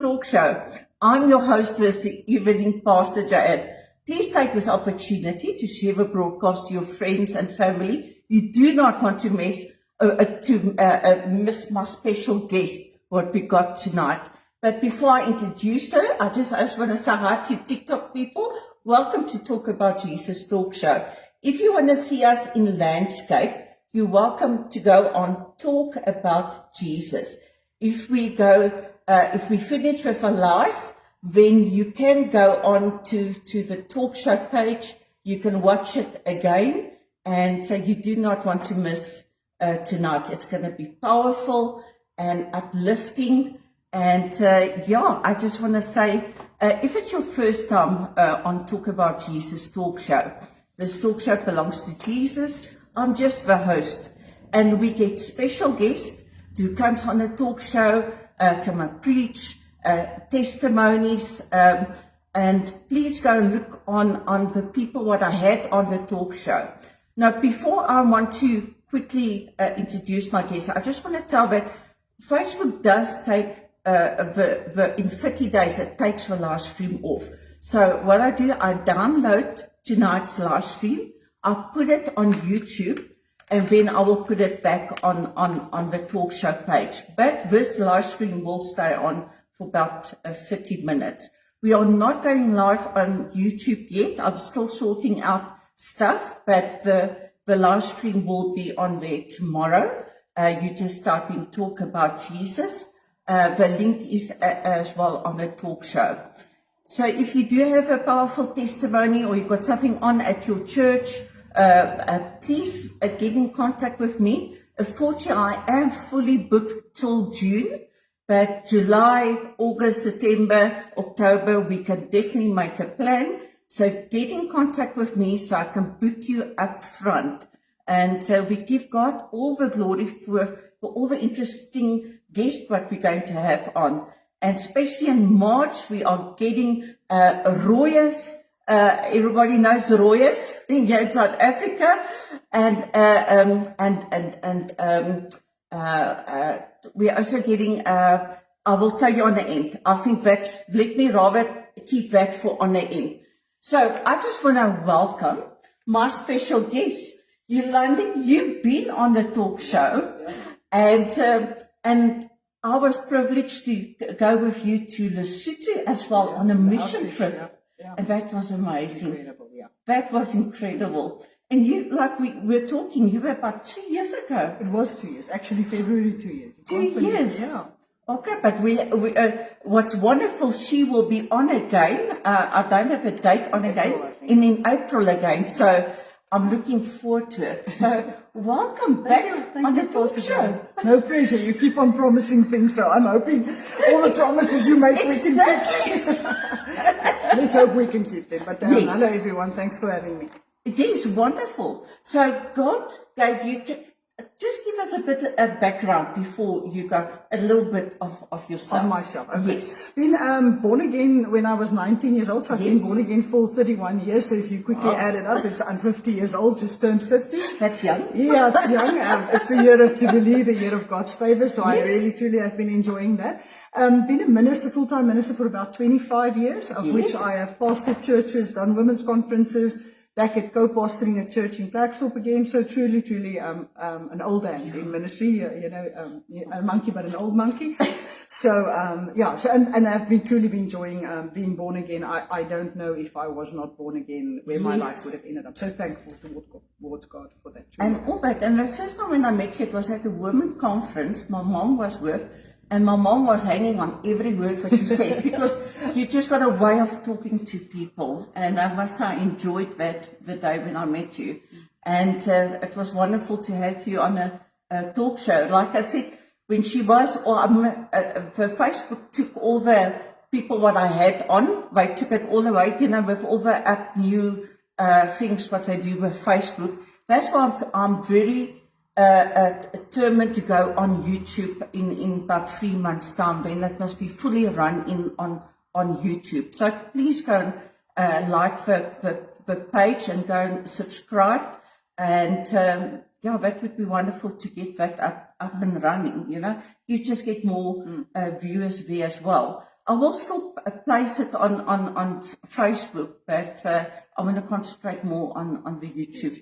Talk Show. I'm your host for this evening, Pastor Jaed. Please take this opportunity to share the broadcast to your friends and family. You do not want to miss my special guest, what we got tonight. But before I introduce her, I just want to say hi to TikTok people. Welcome to Talk About Jesus Talk Show. If you want to see us in landscape, you're welcome to go on Talk About Jesus. If we finish with a live, then you can go on to the talk show page. You can watch it again, and you do not want to miss tonight. It's going to be powerful and uplifting. And I just want to say, if it's your first time on Talk About Jesus Talk Show, this talk show belongs to Jesus. I'm just the host, and we get special guests who comes on the talk show, come and preach, testimonies, and please go look on the people what I had on the talk show. Now, before I want to quickly introduce my guests, I just want to tell that Facebook does take in 30 days, it takes the live stream off. So what I do, I download tonight's live stream, I put it on YouTube, and then I will put it back on the talk show page. But this live stream will stay on for about 30 minutes. We are not going live on YouTube yet. I'm still sorting out stuff, but the live stream will be on there tomorrow. You just type in Talk About Jesus. The link is as well on the talk show. So if you do have a powerful testimony or you've got something on at your church, please get in contact with me. Unfortunately, I am fully booked till June, but July, August, September, October, we can definitely make a plan. So get in contact with me so I can book you up front. And we give God all the glory for all the interesting guests what we're going to have on. And especially in March, we are getting Royas. Everybody knows Royas here in South Africa, and we're also getting. I will tell you on the end. I think that let me rather keep that for on the end. So I just want to welcome my special guest, Yolandi. You've been on the talk show, and I was privileged to go with you to Lesotho as well on a mission trip. Yeah. And that was amazing. Incredible, yeah. That was incredible. And you, like we were talking, you were about 2 years ago. It was 2 years. Actually, February 2 years. 2 years? Yeah. Okay, but we what's wonderful, she will be on again. I don't have a date on again. And in April again. So I'm looking forward to it. So welcome back on the talk show. No pressure. You keep on promising things, so I'm hoping all the promises you make we can keep. Let's hope we can keep them. But yes. Hello everyone. Thanks for having me. Yes, wonderful. So God gave you. Just give us a bit of background before you go, a little bit of yourself. Of myself, okay. Yes. Been born again when I was 19 years old, so I've yes. been born again for 31 years, so if you quickly add it up, I'm 50 years old, just turned 50. That's young. Yeah, it's young. It's the year of Jubilee, the year of God's favour, so yes. I really, truly have been enjoying that. Been a minister, full-time minister for about 25 years, of yes. which I have pastored churches, done women's conferences, back at co-pastoring a church in Klerksdorp again, so truly an old hand in ministry, a monkey but an old monkey. So and I've truly been enjoying being born again. I don't know if I was not born again where yes. my life would have ended up. So thankful towards God for that. Truly. And all that. And the first time when I met you, it was at a women's conference. My mom was with. And my mom was hanging on every word that you said because you just got a way of talking to people. And I must say I enjoyed that the day when I met you. And it was wonderful to have you on a talk show. Like I said, when she was, the Facebook took all the people what I had on. They took it all away, with all the new things what they do with Facebook. That's why I'm very determined to go on YouTube in about 3 months' time. Then it must be fully run on YouTube. So please go and like the page and go and subscribe. And that would be wonderful to get that up and running. You just get more viewers there as well. I will still place it on Facebook, but I want to concentrate more on the YouTube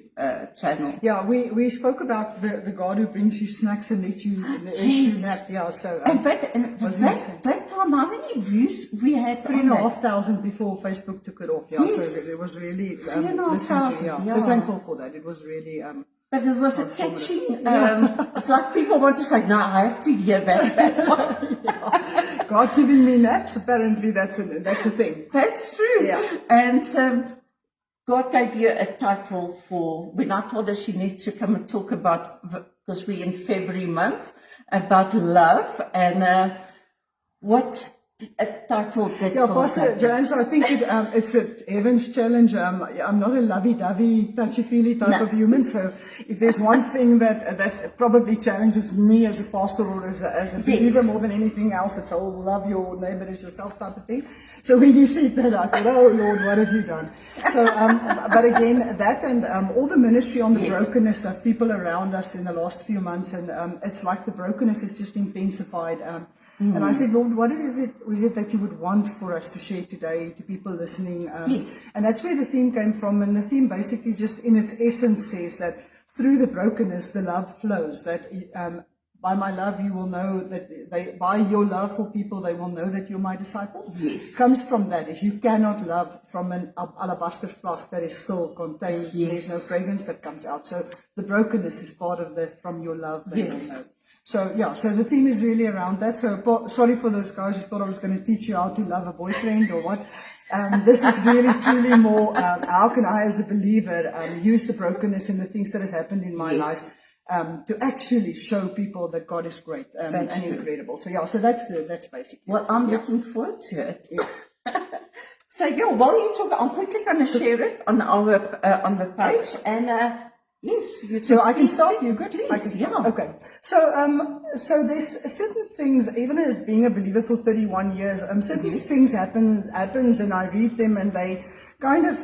channel. Yeah, we spoke about the God who brings you snacks and lets you nap. Yeah, so And that time, how many views we had? 3,500 before Facebook took it off. Yeah, Yes. so it was really 3,500. yeah. Yeah. So thankful for that. It was really But it was a catching. It's like people want to say, "No, I have to hear that one." God giving me naps. Apparently, that's a thing. That's true. Yeah. And God gave you a title for, when I told her she needs to come and talk about, because we're in February month, about love, and what a title that Yeah, God Pastor gave you. Joanne, so I think it's a heaven's challenge. I'm not a lovey-dovey, touchy-feely type of human, so if there's one thing that probably challenges me as a pastor or as a believer more than anything else, it's all love your neighbor as yourself type of thing. So when you said that, I thought, oh Lord, what have you done? So, but again, that and all the ministry on the brokenness of people around us in the last few months, and it's like the brokenness is just intensified. And I said, Lord, what is it that you would want for us to share today to people listening? And that's where the theme came from. And the theme basically just in its essence says that through the brokenness, the love flows. That by my love, you will know that by your love for people, they will know that you're my disciples. Yes. Comes from that is you cannot love from an alabaster flask that is still contained. There's no fragrance that comes out. So the brokenness is part of from your love they will know. So yeah, so the theme is really around that. So sorry for those guys who thought I was going to teach you how to love a boyfriend or what. This is really truly more, how can I as a believer use the brokenness and the things that has happened in my life to actually show people that God is great and incredible. So yeah, so that's basically. Well, I'm looking forward to it. So yeah, while you talk, I'm quickly going to share it on on the page, and yes, you so I can start. You good? Please, I can start. Okay. So there's certain things, even as being a believer for 31 years, certain things happens, and I read them, and they kind of.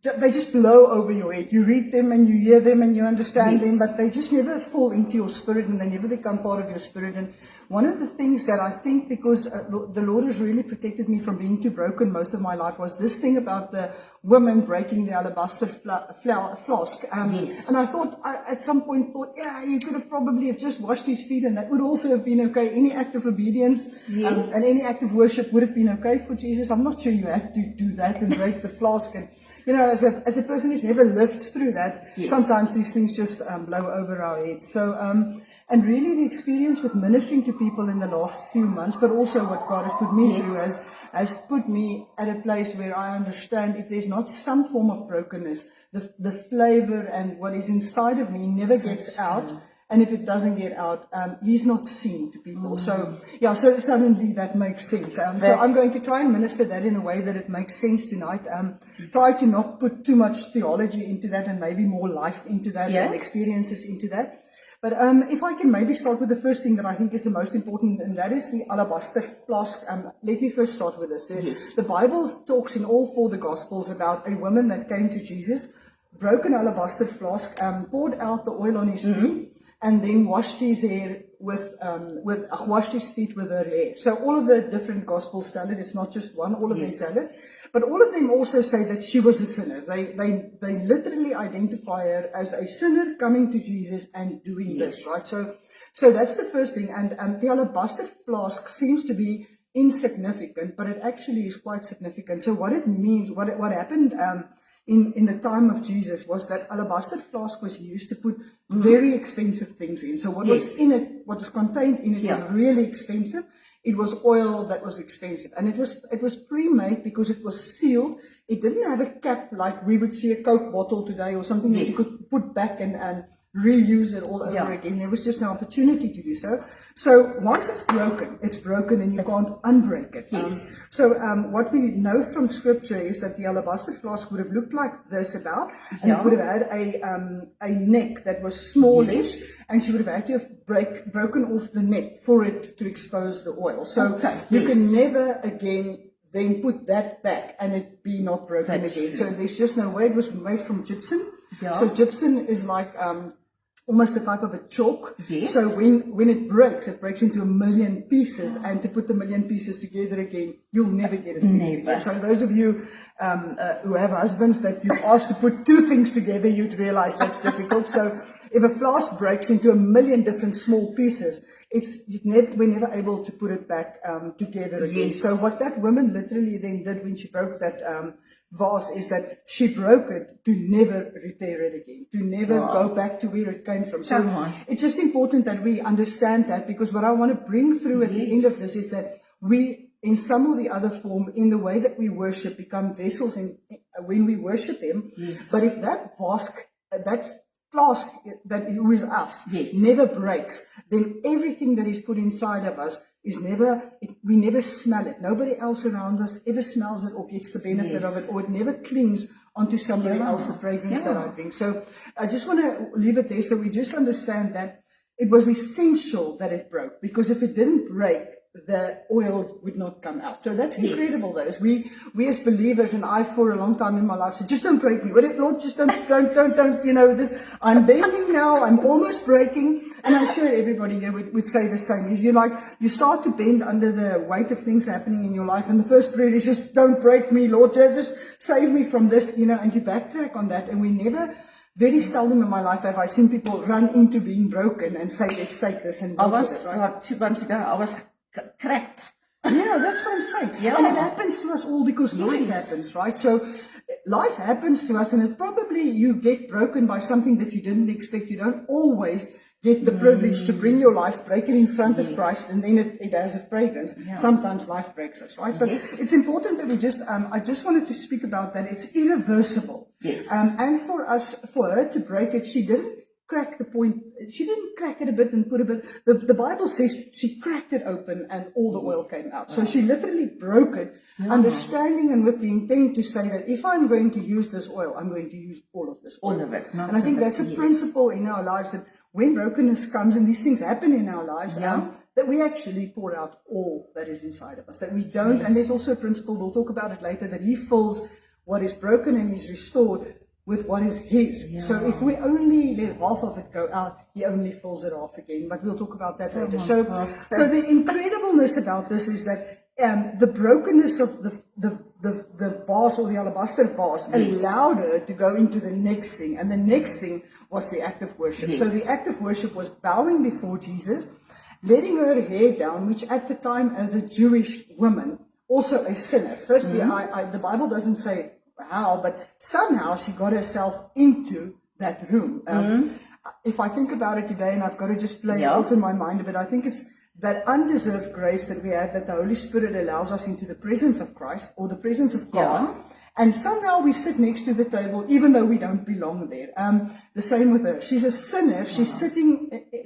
They just blow over your head. You read them and you hear them and you understand them, but they just never fall into your spirit and they never become part of your spirit. And one of the things that I think, because the Lord has really protected me from being too broken most of my life, was this thing about the woman breaking the alabaster flask. And I thought, at some point, yeah, you could have probably just washed his feet, and that would also have been okay. Any act of obedience and any act of worship would have been okay for Jesus. I'm not sure you had to do that and break the flask. And you know, as a person who's never lived through that, sometimes these things just blow over our heads. So, and really the experience with ministering to people in the last few months, but also what God has put me through has put me at a place where I understand if there's not some form of brokenness, the flavor and what is inside of me never gets out. And if it doesn't get out, he's not seen to people. So, yeah, so suddenly that makes sense. So I'm going to try and minister that in a way that it makes sense tonight. Try to not put too much theology into that and maybe more life into that and experiences into that. But if I can maybe start with the first thing that I think is the most important, and that is the alabaster flask. Let me first start with this. The Bible talks in all four of the Gospels about a woman that came to Jesus, broke an alabaster flask, poured out the oil on his feet, and then washed his hair washed his feet with her hair. So all of the different Gospels tell it. It's not just one. All of them tell it. But all of them also say that she was a sinner. They literally identify her as a sinner coming to Jesus and doing this, right? So that's the first thing. And the alabaster flask seems to be insignificant, but it actually is quite significant. So what it means, what happened in the time of Jesus was that alabaster flask was used to put very expensive things in. So what was in it, what was contained in it was really expensive. It was oil that was expensive, and it was pre-made because it was sealed. It didn't have a cap like we would see a Coke bottle today or something that you could put back and reuse it all over again. There was just no opportunity to do so. So once it's broken and you can't unbreak it. So what we know from scripture is that the alabaster flask would have looked like this about, and it would have had a neck that was smallish, and she would have had to have broken off the neck for it to expose the oil. So you can never again then put that back and it be not broken again. So there's just no way. It was made from gypsum. So gypsum is like almost a type of a chalk. Yes. So when it breaks into a million pieces, and to put the million pieces together again, you'll never get it fixed Never. again. So those of you who have husbands that you've asked to put two things together, you'd realize that's difficult. So if a flask breaks into a million different small pieces, we're never able to put it back together again. Yes. So what that woman literally then did when she broke that vase is that she broke it to never repair it again, to never go back to where it came from. So Come on. it's just important that we understand that, because what I want to bring through at the end of this is that we, in some or the other form, in the way that we worship, become vessels when we worship Him. Yes. But if that flask who is us, Yes. never breaks, then everything that is put inside of us we never smell it. Nobody else around us ever smells it or gets the benefit of it, or it never clings onto somebody else, the fragrance that I bring. So I just want to leave it there, so we just understand that it was essential that it broke, because if it didn't break, the oil would not come out. So that's incredible, though. We as believers, and I for a long time in my life said, just don't break me. Lord, just don't, this, I'm bending now, I'm almost breaking. And I'm sure everybody here would say the same. You start to bend under the weight of things happening in your life, and the first prayer is just, don't break me, Lord, just save me from this, and you backtrack on that. And very seldom in my life have I seen people run into being broken and say, let's take this and go with it, right? About 2 months ago, I was cracked. Yeah, that's what I'm saying. Yeah. And it happens to us all because life happens, right? So life happens to us, and it probably you get broken by something that you didn't expect. You don't always get the privilege to bring your life, break it in front of Christ, and then it has a fragrance. Yeah. Sometimes life breaks us, right? But it's important that we I just wanted to speak about that. It's irreversible. Yes. And for her to break it, she didn't crack the point. She didn't crack it a bit and put a bit. The Bible says she cracked it open and all the oil came out. So she literally broke it, understanding and with the intent to say that if I'm going to use this oil, I'm going to use all of this oil. All of it. And I think that's a principle in our lives, that when brokenness comes and these things happen in our lives, that we actually pour out all that is inside of us, that we don't. And there's also a principle, we'll talk about it later, that He fills what is broken and is restored with what is His. Yeah. So if we only let half of it go out, He only fills it off again. But we'll talk about that later. So the incredibleness about this is that the brokenness of the vase, or the alabaster vase, allowed her to go into the next thing. And the next thing was the act of worship. Yes. So the act of worship was bowing before Jesus, letting her hair down, which at the time, as a Jewish woman, also a sinner. Firstly, the Bible doesn't say how, but somehow she got herself into that room. If I think about it today, and I've got to just play it off in my mind a bit, I think it's that undeserved grace that we have, that the Holy Spirit allows us into the presence of Christ, or the presence of God. Yeah. And somehow we sit next to the table, even though we don't belong there. The same with her. She's a sinner. She's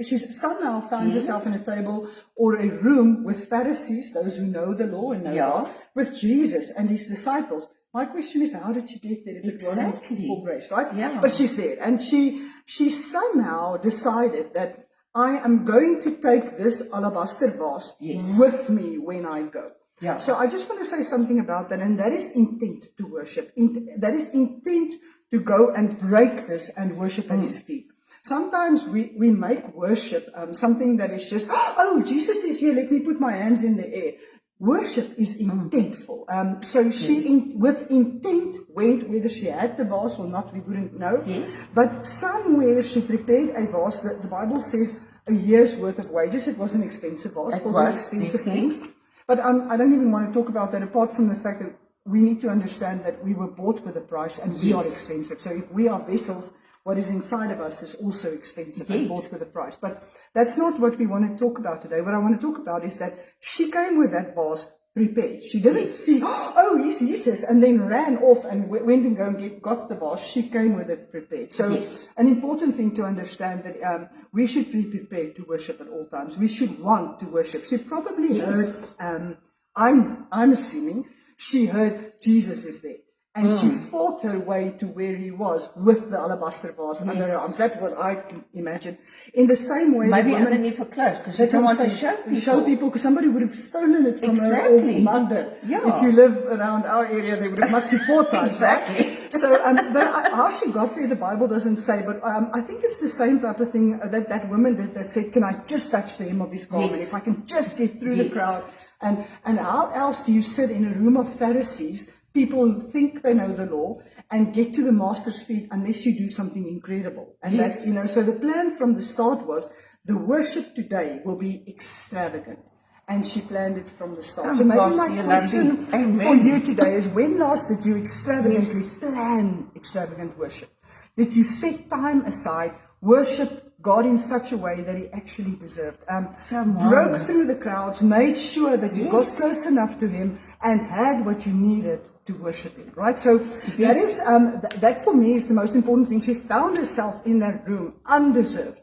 she's somehow finds herself in a table or a room with Pharisees, those who know the law and know God, with Jesus and His disciples. My question is, how did she get there if it wasn't for grace, right? Yeah. But she's there. And she somehow decided that I am going to take this alabaster vase with me when I go. Yeah. So I just want to say something about that, and that is intent to worship. That is intent to go and break this and worship at His feet. Sometimes we make worship something that is just, oh, Jesus is here, let me put my hands in the air. Worship is intentful. So she, with intent, went, whether she had the vase or not, we wouldn't know. Yes. But somewhere she prepared a vase that the Bible says a year's worth of wages. It was an expensive vase for those expensive things. But I don't even want to talk about that, apart from the fact that we need to understand that we were bought with a price and we are expensive. So if we are vessels, what is inside of us is also expensive and bought with a price. But that's not what we want to talk about today. What I want to talk about is that she came with that vase prepared. She didn't see, oh, he's Jesus, and then ran off and went and got the vase. She came with it prepared. So an important thing to understand that we should be prepared to worship at all times. We should want to worship. She probably heard, I'm assuming, she heard Jesus is there. And she fought her way to where He was with the alabaster vase under her arms. That's what I can imagine. In the same way, maybe underneath her clothes, because she didn't want to show people. Because somebody would have stolen it from her or mugged it. Yeah. If you live around our area, they would have mugged you 4 times. Exactly. So, how she got there, the Bible doesn't say, but I think it's the same type of thing that woman did that said, can I just touch the hem of his garment? Yes. If I can just get through the Yes. crowd. And how else do you sit in a room of Pharisees, people who think they know the law, and get to the master's feet unless you do something incredible? And Yes. that, so the plan from the start was the worship today will be extravagant. And she planned it from the start. Oh, So maybe gosh, my dear question Lundy. Amen. for you today is, when last did you extravagantly Yes. plan extravagant worship? Did you set time aside, worship God in such a way that he actually deserved? Come on. Broke through the crowds, made sure that you got Yes. close enough to him and had what you needed to worship him, right? So that Yes. is, that for me is the most important thing. She found herself in that room, undeserved.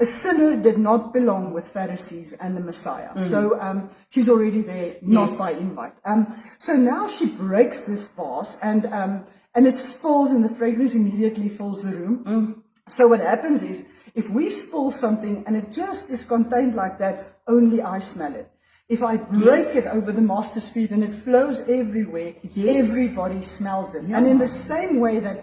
A sinner did not belong with Pharisees and the Messiah. So she's already there, not Yes. by invite. So now she breaks this vase, and it spills, and the fragrance immediately fills the room. So what happens is, if we spill something and it just is contained like that, only I smell it. If I break Yes. it over the master's feet and it flows everywhere, Yes. everybody smells it. Yeah. And in the same way that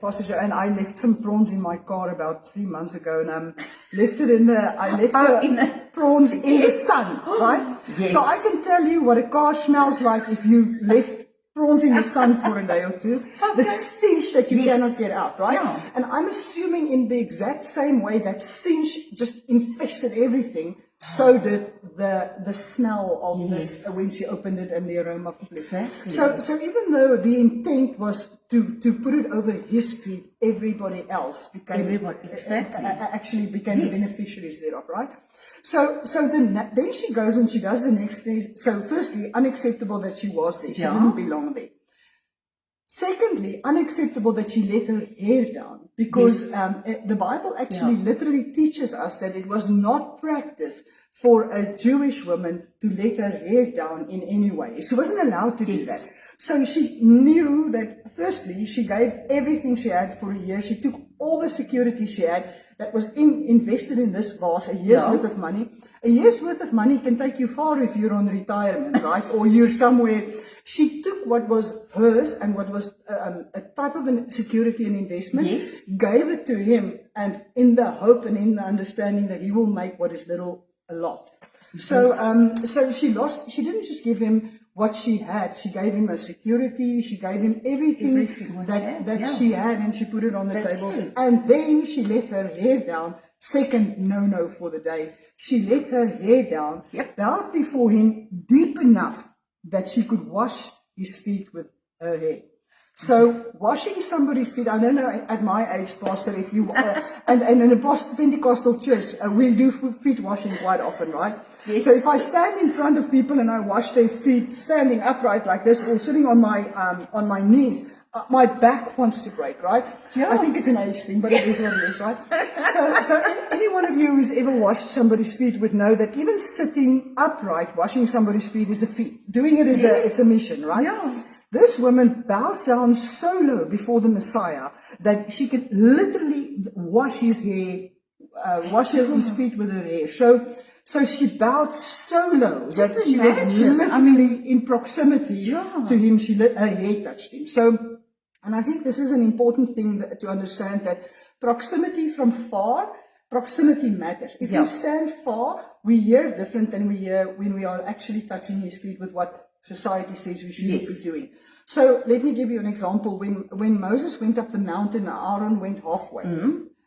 Pastor Joe and I left some prawns in my car about 3 months ago, and left it in the prawns in the sun, right? Yes. So I can tell you what a car smells like if you left prawns in the sun for a day or two. The stench that you Yes. cannot get out, right? Yeah. And I'm assuming in the exact same way that stench just infested everything, so did the smell of this Yes. when she opened it, and the aroma of bliss. Exactly. So even though the intent was to put it over his feet, everybody else became Exactly. actually became the Yes. beneficiaries thereof, right? So then she goes and she does the next thing. So firstly, unacceptable that she was there. She Yeah. didn't belong there. Secondly, unacceptable that she let her hair down, because the Bible actually literally teaches us that it was not practice for a Jewish woman to let her hair down in any way. She wasn't allowed to do Yes. that. So she knew that, firstly, she gave everything she had for a year. She took all the security she had that was invested in this vase, a year's worth of money. A year's worth of money can take you far if you're on retirement, right? Or you're somewhere. She took what was hers and what was a type of security and investment, Yes. gave it to him, and in the hope and in the understanding that he will make what is little a lot. So, so she didn't just give him what she had. She gave him a security. She gave him everything what that she she had, and she put it on the That's tables. true. And then she let her hair down. Second no for the day. She let her hair down, Yep. bowed before him deep enough that she could wash his feet with her hair. So washing somebody's feet, I don't know at my age, Pastor, if you, and in a Pentecostal church, we do feet washing quite often, right? Yes. So if I stand in front of people and I wash their feet standing upright like this, or sitting on my knees, my back wants to break, right? Yeah. I think it's an age thing, but it is what it is, right? So any one of you who's ever washed somebody's feet would know that even sitting upright, washing somebody's feet is a feat. Doing it is it's a mission, right? Yeah. This woman bows down so low before the Messiah that she could literally wash his hair, wash his feet with her hair. So she bowed so low Just that she was imagine. literally in proximity Yeah. to him. Her hair touched him. So, and I think this is an important thing to understand, that proximity from far, proximity matters. If Yeah. we stand far, we hear different than we hear when we are actually touching his feet with what society says we shouldn't Yes. be doing. So let me give you an example. When Moses went up the mountain, Aaron went halfway.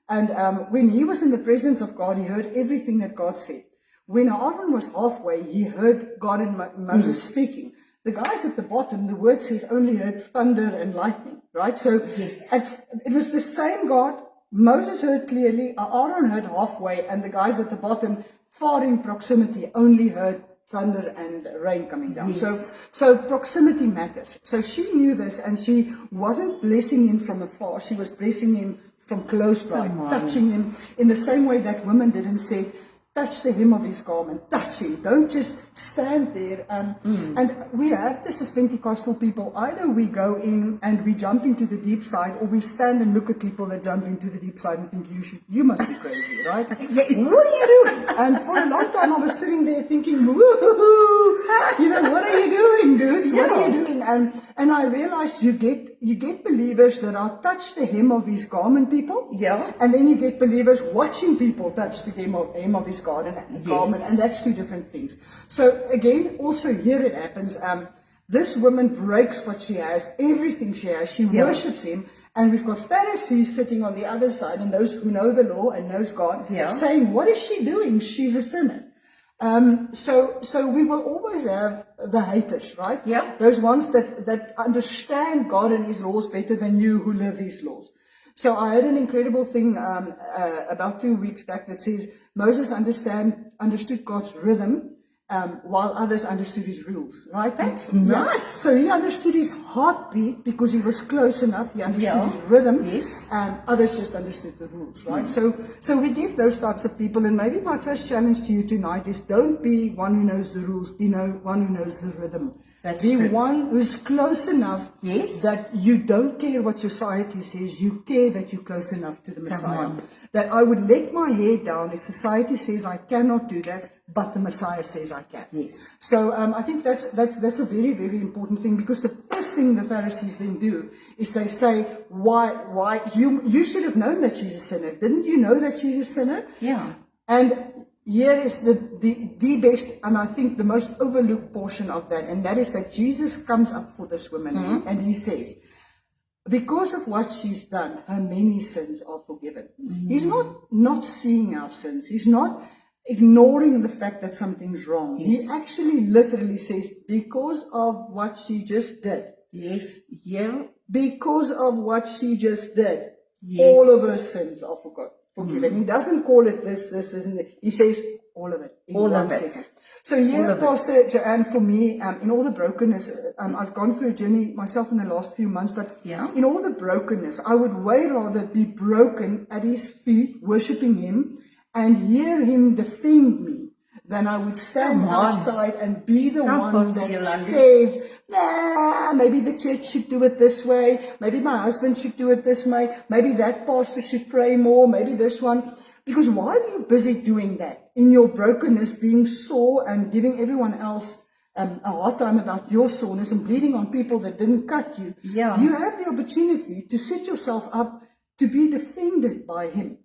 And when he was in the presence of God, he heard everything that God said. When Aaron was halfway, he heard God and Moses speaking. The guys at the bottom, the word says, only heard thunder and lightning, right? So Yes. it was the same God. Moses heard clearly, Aaron heard halfway, and the guys at the bottom, far in proximity, only heard thunder and rain coming down. Yes. So proximity matters. So she knew this, and she wasn't blessing him from afar. She was blessing him from close by, Come on. touching him in the same way that woman did and said, touch the hem of his garment, touch him. Don't just stand there. And we have this as Pentecostal people. Either we go in and we jump into the deep side, or we stand and look at people that jump into the deep side and think, you must be crazy, right? Yes. What are you doing? And for a long time I was sitting there thinking, woo-hoo-hoo, what are you doing, dudes? What are you doing? And I realized you get believers that are touch the hem of his garment people. Yeah. And then you get believers watching people touch the hem of his garment, and that's two different things. So again, also here it happens, this woman breaks what she has, everything she has, she worships him, and we've got Pharisees sitting on the other side, and those who know the law and knows God, saying, what is she doing? She's a sinner. So we will always have the haters, right? Yeah. Those ones that understand God and his laws better than you who live his laws. So I heard an incredible thing about 2 weeks back that says Moses understood God's rhythm while others understood his rules, right? That's nice. So he understood his heartbeat because he was close enough. He understood his rhythm. Yes. Others just understood the rules, right? So we get those types of people. And maybe my first challenge to you tonight is don't be one who knows the rules, be one who knows the rhythm. Be one who's close enough that you don't care what society says, you care that you're close enough to the Messiah. That I would let my hair down if society says I cannot do that, but the Messiah says I can. Yes. So I think that's a very, very important thing, because the first thing the Pharisees then do is they say, why you should have known that she's a sinner. Didn't you know that she's a sinner? Yeah. And here is the best, and I think the most overlooked portion of that, and that is that Jesus comes up for this woman and he says, because of what she's done, her many sins are forgiven. He's not seeing our sins. He's not ignoring the fact that something's wrong. He actually literally says, because of what she just did. Yes. Yeah. Because of what she just did, all of her sins are forgiven. He doesn't call it this isn't it. He says all of it. All of it. So here, Pastor Joanne, for me, in all the brokenness, I've gone through a journey myself in the last few months, but in all the brokenness, I would way rather be broken at his feet, worshipping him, and hear him defend me, than I would stand outside and be the one that says, nah, maybe the church should do it this way, maybe my husband should do it this way, maybe that pastor should pray more, maybe this one. Because while you're busy doing that, in your brokenness, being sore and giving everyone else a hard time about your soreness and bleeding on people that didn't cut you, you have the opportunity to set yourself up to be defended by him.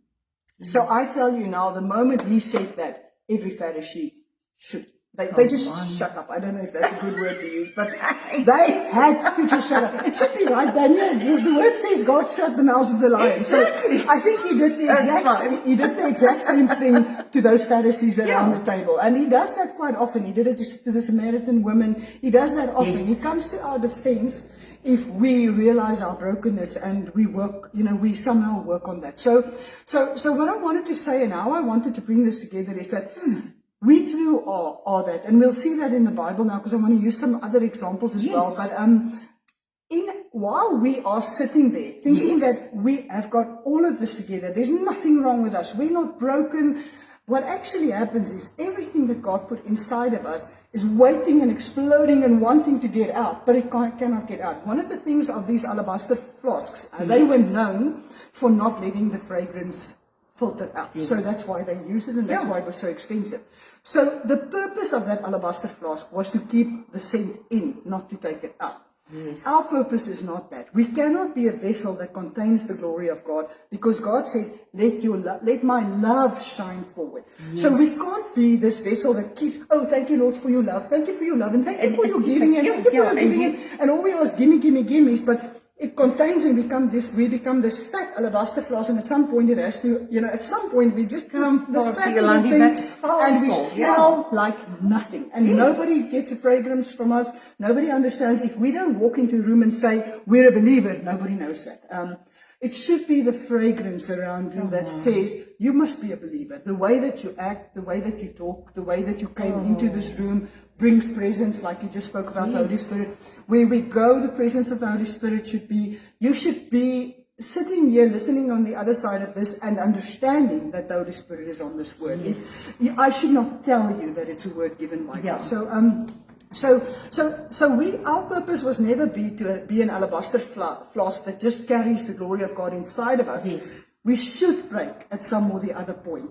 So I tell you now, the moment he said that, every Pharisee should. They just shut up. I don't know if that's a good word to use, but they had to just shut up. It should be right, Daniel. The word says God shut the mouths of the lions. Exactly. So I think he did the exact same thing to those Pharisees around the table. And he does that quite often. He did it to the Samaritan woman. He does that often. He comes to our defense if we realize our brokenness and we work, we somehow work on that. So what I wanted to say and how I wanted to bring this together is that we too are that, and we'll see that in the Bible now, because I want to use some other examples as well. But while we are sitting there thinking that we have got all of this together, there's nothing wrong with us. We're not broken. What actually happens is everything that God put inside of us is waiting and exploding and wanting to get out, but it cannot get out. One of the things of these alabaster flasks, they were known for not letting the fragrance filter out. So that's why they used it, and that's why it was so expensive. So the purpose of that alabaster flask was to keep the scent in, not to take it out. Our purpose is not that. We cannot be a vessel that contains the glory of God, because God said, let my love shine forward. So we can't be this vessel that keeps, thank you, Lord, for your love. Thank you for your love. And thank you for your giving. And thank you for your giving. And all we are is gimmies. But it contains, and we become this fat alabaster flask, and at some point it has to, at some point we just come this fat little thing, and we smell like nothing. And nobody gets a fragrance from us. Nobody understands. If we don't walk into a room and say, we're a believer, nobody knows that. It should be the fragrance around you that says, you must be a believer. The way that you act, the way that you talk, the way that you came into this room brings presence, like you just spoke about the Holy Spirit. Where we go, the presence of the Holy Spirit should be, you should be sitting here, listening on the other side of this and understanding that the Holy Spirit is on this word. I should not tell you that it's a word given by God. So our purpose was never to be an alabaster flask that just carries the glory of God inside of us. We should break at some or the other point.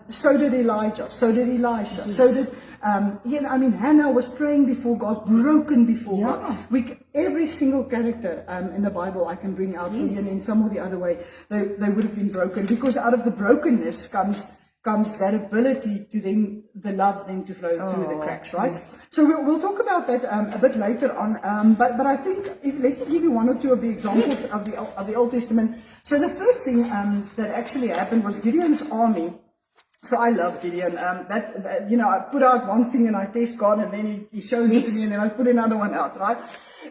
So did Elijah. So did Elisha. So did Hannah was praying before God, broken before Yeah. God. Every single character in the Bible I can bring out for you, and in some or the other way, they would have been broken, because out of the brokenness comes that ability to then, the love then to flow through the cracks, right? So we'll talk about that a bit later on, but I think, let me give you one or two of the examples of the Old Testament. So the first thing that actually happened was Gideon's army. So I love Gideon. I put out one thing and I test God, and then he shows it to me, and then I put another one out, right?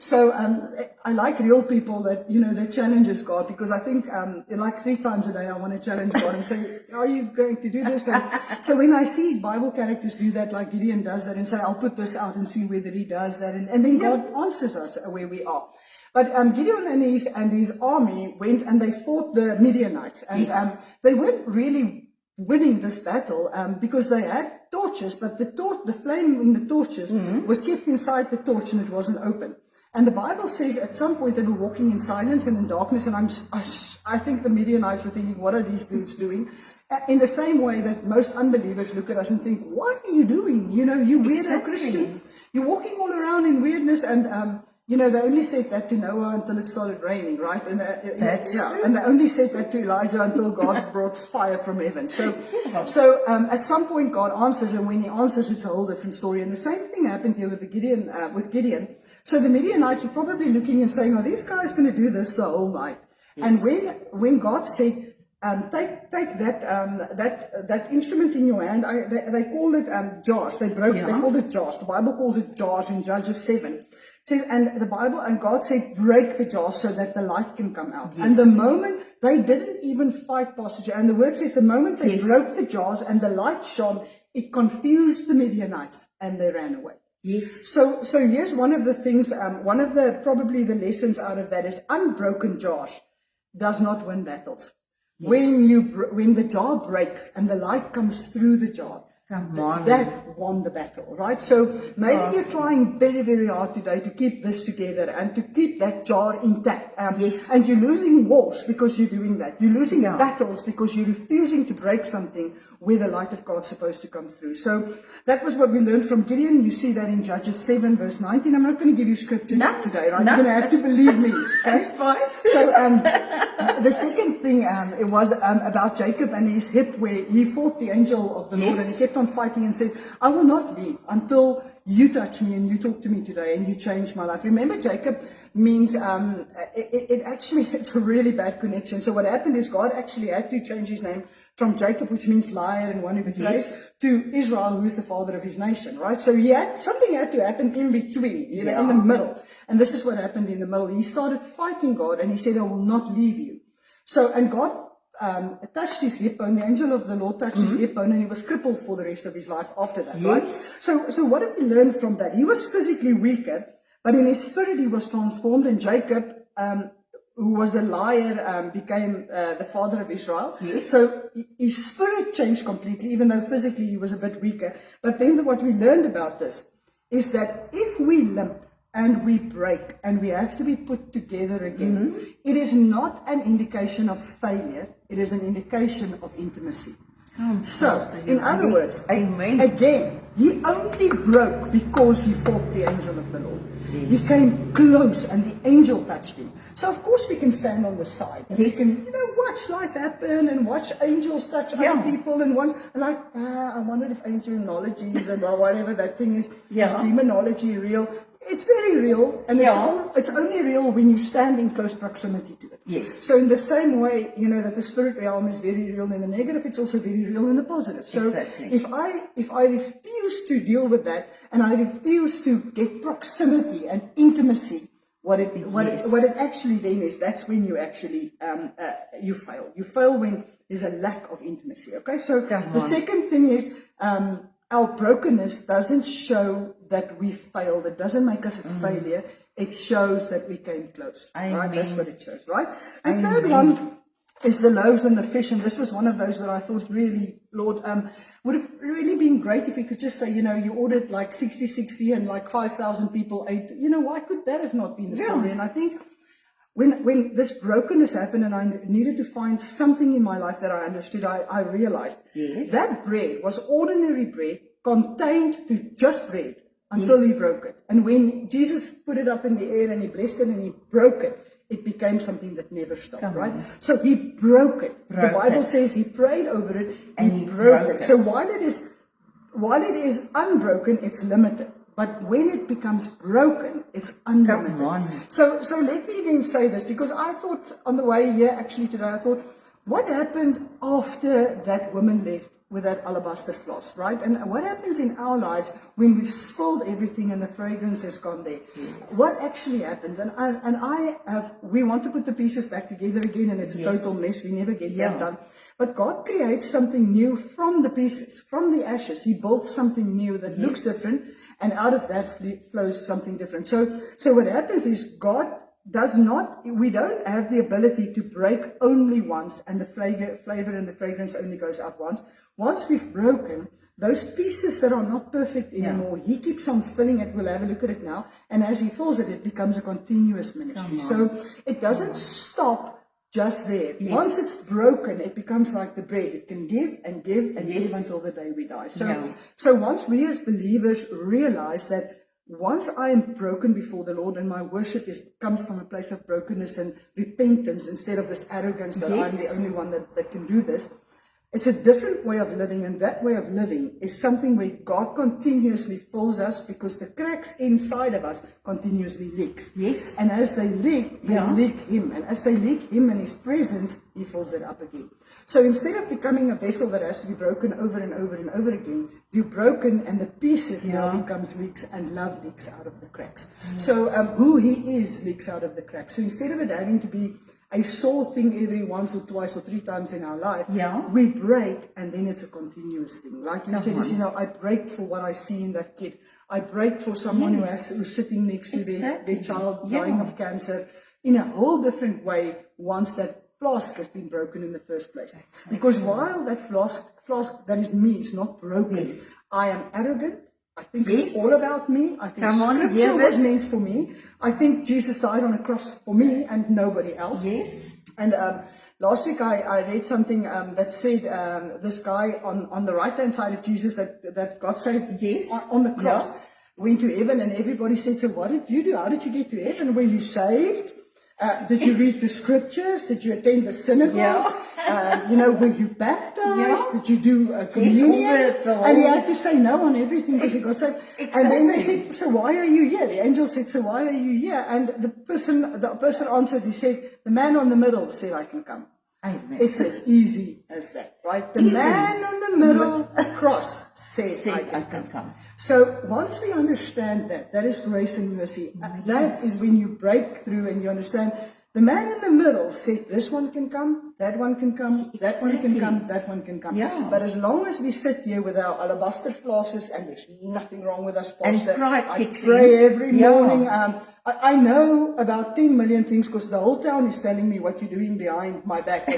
So I like real people that, that challenges God, because I think like 3 times a day I want to challenge God and say, are you going to do this? And so when I see Bible characters do that, like Gideon does that, and say, I'll put this out and see whether he does that, and then God answers us where we are. But Gideon and his army went and they fought the Midianites, and they weren't really winning this battle because they had torches, but the flame in the torches was kept inside the torch and it wasn't open. And the Bible says at some point they were walking in silence and in darkness, and I think the Midianites were thinking, what are these dudes doing? In the same way that most unbelievers look at us and think, what are you doing? You weirdo Christian. You're walking all around in weirdness, and they only said that to Noah until it started raining, right? And That's true. and they only said that to Elijah until God brought fire from heaven. So at some point God answers, and when he answers, it's a whole different story. And the same thing happened here with Gideon. So the Midianites were probably looking and saying, "Are these guys going to do this the whole night?" Yes. And when God said, take that instrument in your hand, they called it jars. They called it jars. The Bible calls it jars in Judges 7. It says, and God said, break the jars so that the light can come out. Yes. And the moment, they didn't even fight, Pastor Joe. And the word says, the moment they broke the jars and the light shone, it confused the Midianites and they ran away. Yes. So here's one of the things, probably the lessons out of that is unbroken jars does not win battles. Yes. When the jar breaks and the light comes through the jar, that won the battle, right? So maybe you're trying very, very hard today to keep this together and to keep that jar intact. Yes. And you're losing wars because you're doing that. You're losing battles because you're refusing to break something where the light of God's supposed to come through. So that was what we learned from Gideon. You see that in Judges 7 verse 19. I'm not going to give you scripture today, right? You're going to have to believe me. Okay? That's fine. So the second thing it was about Jacob and his hip, where he fought the angel of the Lord, and he kept on fighting and said, I will not leave until you touch me and you talk to me today and you change my life. Remember, Jacob means it's a really bad connection. So what happened is God actually had to change his name from Jacob, which means liar and one who betrays, to Israel, who is the father of his nation, right? So something had to happen in between, in the middle. And this is what happened in the middle. He started fighting God and he said, I will not leave you. So, and God touched his hip bone, the angel of the Lord touched his hip bone, and he was crippled for the rest of his life after that, right? So what did we learn from that? He was physically weaker, but in his spirit he was transformed, and Jacob, who was a liar, became the father of Israel. Yes. So his spirit changed completely, even though physically he was a bit weaker. But then what we learned about this is that if we limp, and we break, and we have to be put together again, it is not an indication of failure, it is an indication of intimacy. In other words, again, he only broke because he fought the angel of the Lord. Yes. He came close and the angel touched him. So of course we can stand on the side and we can, watch life happen and watch angels touch other people and I wonder if angelology and whatever that thing is demonology real. It's very real, and it's only real when you stand in close proximity to it. Yes. So in the same way, that the spirit realm is very real in the negative, it's also very real in the positive. So if I refuse to deal with that, and I refuse to get proximity and intimacy, what it actually then is, that's when you actually you fail. You fail when there's a lack of intimacy. Okay. So the second thing is our brokenness doesn't show that we failed. It doesn't make us a failure. It shows that we came close. Amen. Right? That's what it shows, right? The third one is the loaves and the fish. And this was one of those where I thought, really, Lord, would have really been great if we could just say, you ordered like 60 and like 5,000 people ate. Why could that have not been the story? And I think when this brokenness happened and I needed to find something in my life that I understood, I realized that bread was ordinary bread contained to just bread until he broke it. And when Jesus put it up in the air and he blessed it and he broke it, it became something that never stopped, right? So he broke it. The Bible says he prayed over it and he broke it. So while it is unbroken, it's limited. But when it becomes broken, it's unlimited. So let me then say this, because I thought on the way here actually today, I thought, what happened after that woman left with that alabaster flask, right? And what happens in our lives when we've spilled everything and the fragrance has gone there? Yes. What actually happens? We want to put the pieces back together again, and it's a total mess. We never get that done. But God creates something new from the pieces, from the ashes. He builds something new that looks different, and out of that flows something different. So what happens is we don't have the ability to break only once, and the flavor and the fragrance only goes up once. Once we've broken, those pieces that are not perfect anymore, he keeps on filling it. We'll have a look at it now. And as he fills it, it becomes a continuous ministry. So it doesn't stop just there. Once it's broken, it becomes like the bread. It can give and give and give until the day we die. So once we as believers realize that once I am broken before the Lord, and my worship comes from a place of brokenness and repentance instead of this arrogance that I'm the only one that can do this, it's a different way of living, and that way of living is something where God continuously fills us, because the cracks inside of us continuously leak. Yes. And as they leak, they leak him. And as they leak him and his presence, he fills it up again. So instead of becoming a vessel that has to be broken over and over and over again, you're broken and the pieces now becomes leaks, and love leaks out of the cracks. Yes. So who he is leaks out of the cracks. So instead of it having to be a sore thing every once or twice or 3 times in our life, we break, and then it's a continuous thing. Like you said, I break for what I see in that kid. I break for someone who's sitting next to their child dying of cancer in a whole different way once that flask has been broken in the first place. Because while that flask that is me is not broken, I am arrogant. I think it's all about me. I think scripture was meant for me. I think Jesus died on a cross for me and nobody else. Yes. And last week I read something that said this guy on the right-hand side of Jesus that God saved on the cross went to heaven, and everybody said, so what did you do? How did you get to heaven? Were you saved? Did you read the scriptures? Did you attend the synagogue? Were you baptized? Did you do communion? And he had to say no on everything because he got saved. And then they said, so why are you here? The angel said, so why are you here? And the person answered, he said, the man on the middle said, I can come. Amen. It's as easy as that, right? The man on the middle cross said, I can come. So once we understand that is grace and mercy. That is when you break through and you understand the man in the middle said, this one can come, that one can come, that one can come, that one can come. Yeah. But as long as we sit here with our alabaster flasks, and there's nothing wrong with us, Pastor, and I pray every morning. I know about 10 million things because the whole town is telling me what you're doing behind my back.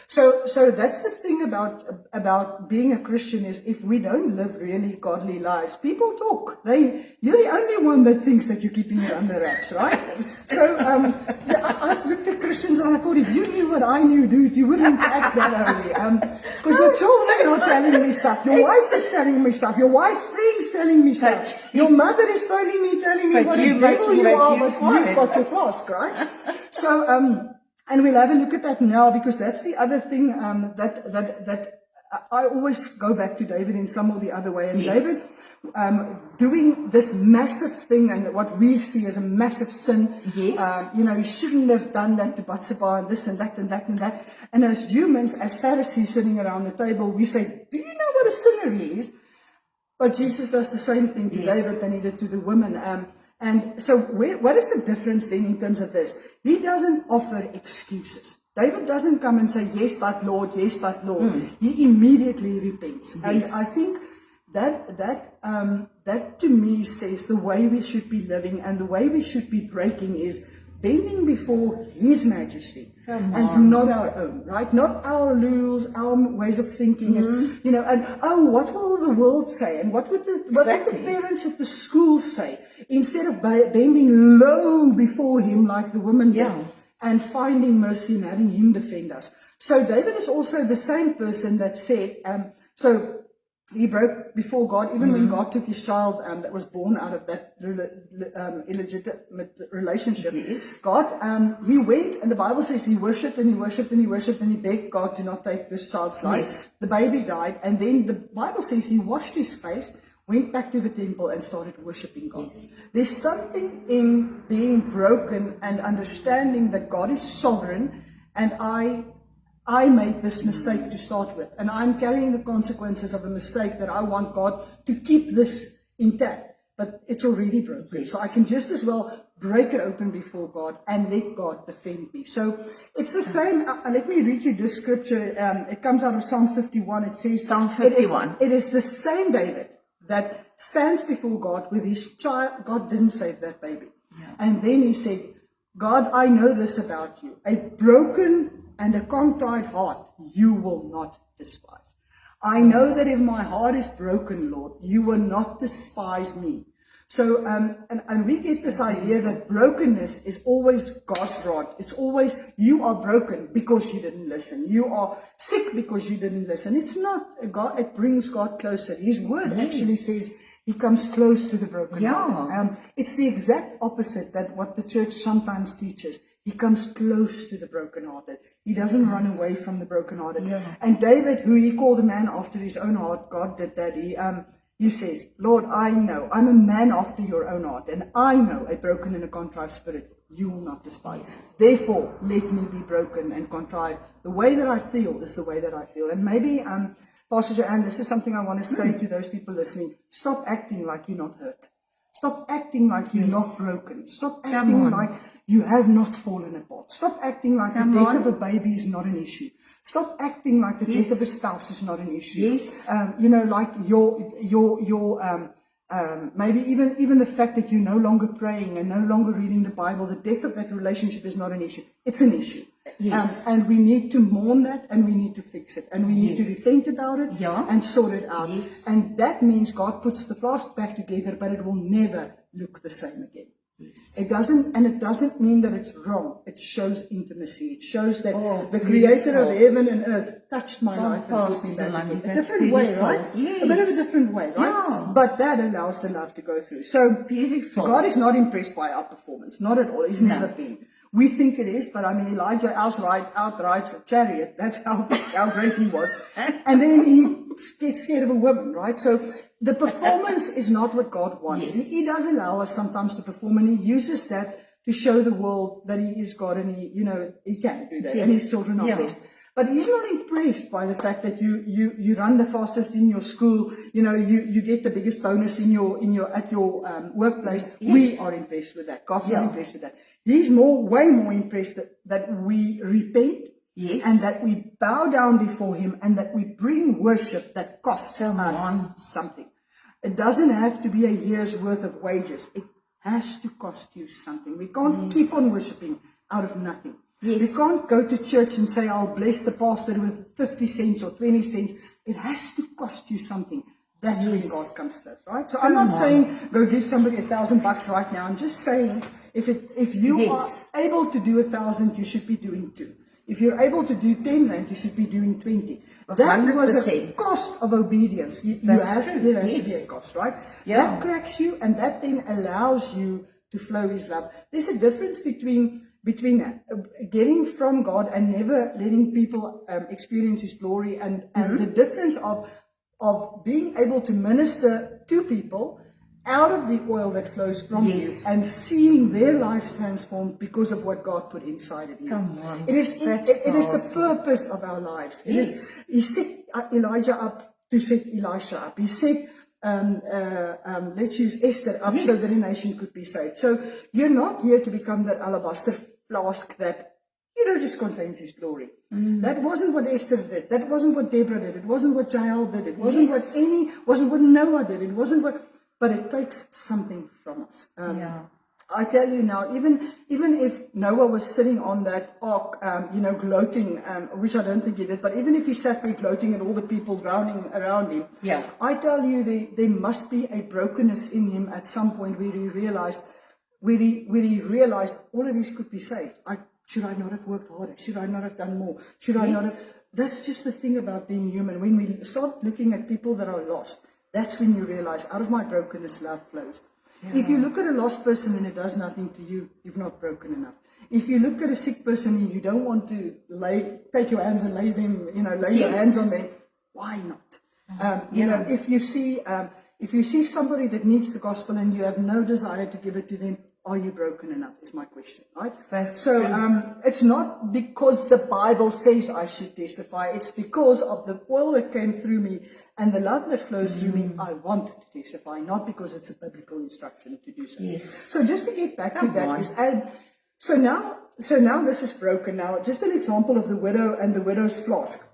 So that's the thing about being a Christian, is if we don't live really godly lives, people talk. You're the only one that thinks that you're keeping it under wraps, right? So I've looked at Christians and I thought, if you knew what I knew, dude, you wouldn't act that holy. Because your children are telling me stuff. Your wife is telling me stuff. Your wife's friend's telling me stuff. Your mother is phoning me, telling me what a devil you are, but you've got your flask, right? So, and we'll have a look at that now, because that's the other thing that I always go back to David in some or the other way. And David, doing this massive thing, and what we see as a massive sin. Yes. He shouldn't have done that to Bathsheba, and this and that and that and that. And as humans, as Pharisees sitting around the table, we say, do you know what a sinner he is? But Jesus does the same thing to David than he did to the woman. And so what is the difference then in terms of this? He doesn't offer excuses. David doesn't come and say, yes, but Lord, yes, but Lord. He immediately repents. Yes. And I think that to me says the way we should be living and the way we should be breaking is bending before His majesty and not our own, right? Not our rules, our ways of thinking, and what will the world say, and what would the parents at the school say, instead of bending low before Him like the woman did, and finding mercy and having Him defend us. So David is also the same person that said, so he broke before God, even when God took his child that was born out of that illegitimate relationship. Yes. God, he went, and the Bible says he worshipped and he worshipped and he worshipped and he begged God to not take this child's life. Yes. The baby died, and then the Bible says he washed his face, went back to the temple and started worshipping God. Yes. There's something in being broken and understanding that God is sovereign, and I made this mistake to start with, and I'm carrying the consequences of a mistake that I want God to keep this intact, but it's already broken. Yes. So I can just as well break it open before God and let God defend me. So it's the same. Let me read you this scripture. It comes out of Psalm 51. It says, Psalm 51. It is the same David that stands before God with his child. God didn't save that baby. Yeah. And then he said, God, I know this about you. A broken and a contrite heart you will not despise. I know that if my heart is broken, Lord, you will not despise me. So, and we get this idea that brokenness is always God's rod. It's always, you are broken because you didn't listen. You are sick because you didn't listen. It's not God. It brings God closer. His word actually says he comes close to the broken heart. It's the exact opposite that what the church sometimes teaches. He comes close to the brokenhearted. He doesn't run away from the brokenhearted. Yeah. And David, who he called a man after his own heart, God did that. He says, Lord, I know, I'm a man after your own heart, and I know a broken and a contrite spirit you will not despise. Therefore, let me be broken and contrite. The way that I feel is the way that I feel. And maybe, Pastor Joanne, this is something I want to say to those people listening. Stop acting like you're not hurt. Stop acting like you're not broken. Stop acting like you have not fallen apart. Stop acting like the death of a baby is not an issue. Stop acting like the death of a spouse is not an issue. Yes. Like maybe even the fact that you're no longer praying and no longer reading the Bible, the death of that relationship is not an issue. It's an issue. Yes. And we need to mourn that, and we need to fix it, and we need to repent about it and sort it out. Yes. And that means God puts the past back together, but it will never look the same again. Yes. It doesn't mean that it's wrong. It shows intimacy. It shows that the beautiful. Creator of heaven and earth touched my life and put me back again. A different way, right? Yes. A bit of a different way, right? Yeah. But that allows the love to go through. So Beautiful. God is not impressed by our performance. Not at all. He's never been. We think it is, but I mean, Elijah outrides a chariot. That's how great he was. And then he gets scared of a woman, right? So the performance is not what God wants. Yes. He does allow us sometimes to perform, and he uses that to show the world that he is God, and he can do that, and his children are blessed. But he's not impressed by the fact that you run the fastest in your school, you get the biggest bonus at your workplace. Yes. We are impressed with that. God's not impressed with that. He's way more impressed that we repent. Yes. And that we bow down before him, and that we bring worship that costs us something. It doesn't have to be a year's worth of wages. It has to cost you something. We can't keep on worshiping out of nothing. Yes. We can't go to church and say, I'll bless the pastor with 50 cents or 20 cents. It has to cost you something. That's when God comes to us, right? So I'm not saying go give somebody $1,000 right now. I'm just saying if you are able to do 1,000, you should be doing 2. If you're able to do 10 rand, you should be doing 20. That 100%. was a cost of obedience. There has to be a cost, right? Yeah. That cracks you, and that then allows you to flow his love. There's a difference between getting from God and never letting people experience his glory, and the difference of being able to minister to people out of the oil that flows from you and seeing their lives transformed because of what God put inside of you. Come on. It is the purpose of our lives. He set Elijah up to set Elisha up. He set let's use Esther up so that the nation could be saved. So you're not here to become that alabaster flask that just contains his glory. That wasn't what Esther did. That wasn't what Deborah did. It wasn't what Jael did. It wasn't wasn't what Noah did. It wasn't what. But it takes something from us. I tell you now, even if Noah was sitting on that ark, gloating, which I don't think he did, but even if he sat there gloating at all the people drowning around him, I tell you, there must be a brokenness in him at some point where he realized all of these could be saved. Should I not have worked harder? Should I not have done more? Should I not have? that's just the thing about being human. When we start looking at people that are lost, that's when you realize, out of my brokenness, love flows. If you look at a lost person and it does nothing to you, you've not broken enough. If you look at a sick person and you don't want to take your hands and lay your hands on them, why not? You know, if you see somebody that needs the gospel and you have no desire to give it to them, are you broken enough? Is my question, right? It's not because the Bible says I should testify. It's because of the oil that came through me and the love that flows through me. I want to testify, not because it's a biblical instruction to do so. Yes. So just to get back to that so now this is broken. Now, just an example of the widow and the widow's flask.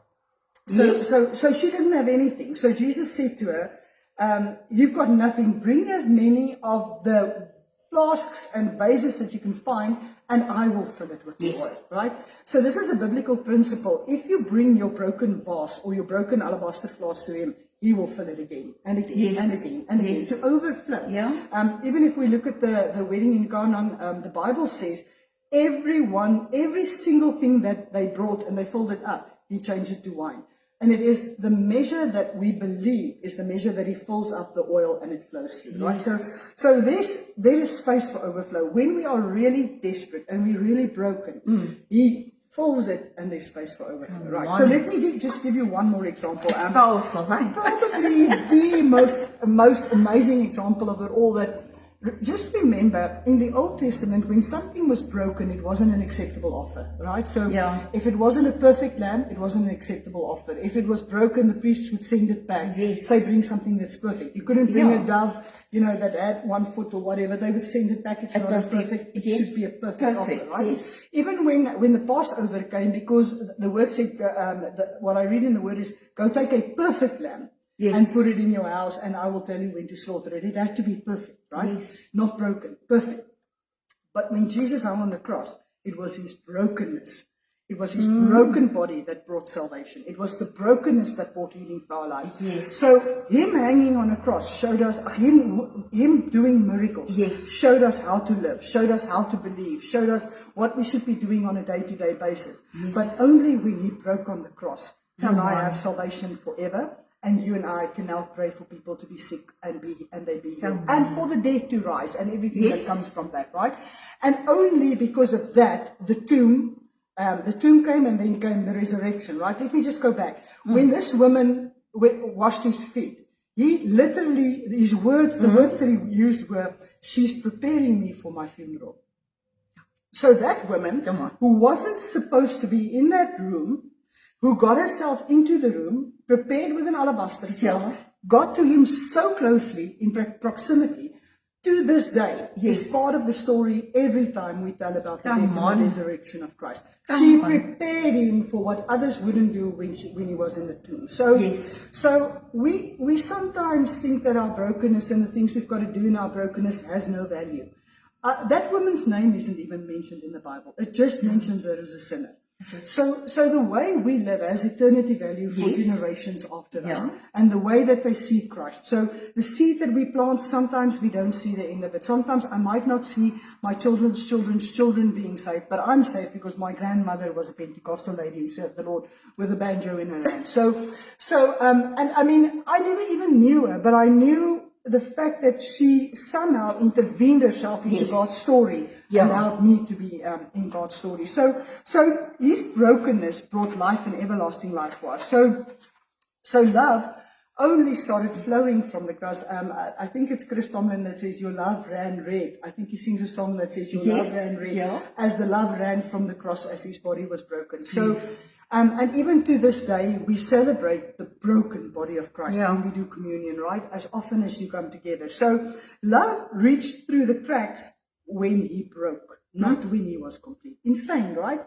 So she didn't have anything. So Jesus said to her, you've got nothing. Bring as many of the flasks and vases that you can find, and I will fill it with the oil, right? So this is a biblical principle. If you bring your broken vase or your broken alabaster flask to him, he will fill it again and again and again and again to overflow. Yeah. Even if we look at the wedding in Canaan, the Bible says every single thing that they brought and they filled it up, he changed it to wine. And it is the measure that we believe is the measure that he fills up the oil and it flows through, right? So there is space for overflow. When we are really desperate and we're really broken, he fills it and there's space for overflow, right? So let me just give you one more example. It's powerful, right? Probably the most amazing example of it all that. Just remember, in the Old Testament, when something was broken, it wasn't an acceptable offer, right? So if it wasn't a perfect lamb, it wasn't an acceptable offer. If it was broken, the priests would send it back. Say, bring something that's perfect. You couldn't bring a dove, that had 1 foot or whatever. They would send it back. It's not as perfect. It should be a perfect offer, right? Even when the Passover came, because the word said, what I read in the word is, go take a perfect lamb. And put it in your house, and I will tell you when to slaughter it. It had to be perfect, right? Not broken, perfect. But when Jesus hung on the cross, it was his brokenness. It was his broken body that brought salvation. It was the brokenness that brought healing for our lives. So him hanging on a cross showed us, him doing miracles, showed us how to live, showed us how to believe, showed us what we should be doing on a day-to-day basis. But only when he broke on the cross can I have salvation forever. And you and I can now pray for people to be sick and they be healed, and for the dead to rise, and everything that comes from that, right? And only because of that, the tomb came, and then came the resurrection, right? Let me just go back. When this woman washed his feet, he literally, his words, the words that he used were, "She's preparing me for my funeral." So that woman, who wasn't supposed to be in that room, who got herself into the room, prepared with an alabaster flask, got to him so closely in proximity, to this day, is part of the story every time we tell about the death and the resurrection of Christ. She prepared him for what others wouldn't do when he was in the tomb. So we sometimes think that our brokenness and the things we've got to do in our brokenness has no value. That woman's name isn't even mentioned in the Bible. It just mentions her as a sinner. So the way we live has eternity value for generations after us, and the way that they see Christ. So the seed that we plant, sometimes we don't see the end of it. Sometimes I might not see my children's children being saved, but I'm saved because my grandmother was a Pentecostal lady who served the Lord with a banjo in her hand. And I mean, I never even knew her, but I knew the fact that she somehow intervened herself into God's story allowed me to be in God's story. So his brokenness brought life and everlasting life for us. So love only started flowing from the cross. I think it's Chris Tomlin that says, "Your love ran red." I think he sings a song that says, "Your love ran red," as the love ran from the cross as his body was broken. So. And even to this day, we celebrate the broken body of Christ when we do communion, right? As often as you come together. So love reached through the cracks when he broke, not when he was complete. Insane, right?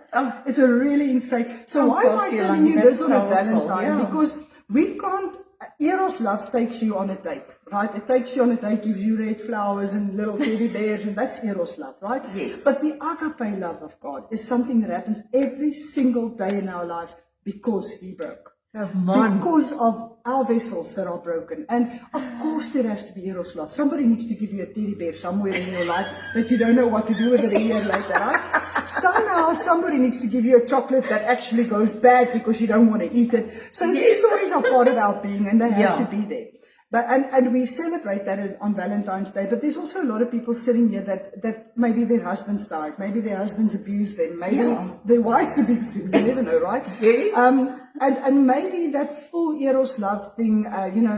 It's a really insane. So why am I telling you this on a Valentine? Because we can't. Eros love takes you on a date, right? It takes you on a date, gives you red flowers and little teddy bears, and that's Eros love, right? But the agape love of God is something that happens every single day in our lives because he broke. Because of our vessels that are broken. And of course there has to be Eros love. Somebody needs to give you a teddy bear somewhere in your life that you don't know what to do with it a year later, right? somehow somebody needs to give you a chocolate that actually goes bad because you don't want to eat it. So these stories are part of our being, and they have to be there. But, and we celebrate that on Valentine's Day, but there's also a lot of people sitting here that maybe their husbands died, maybe their husbands abused them, maybe their wives abused them, you never know, right? Yes. And maybe that full Eros love thing,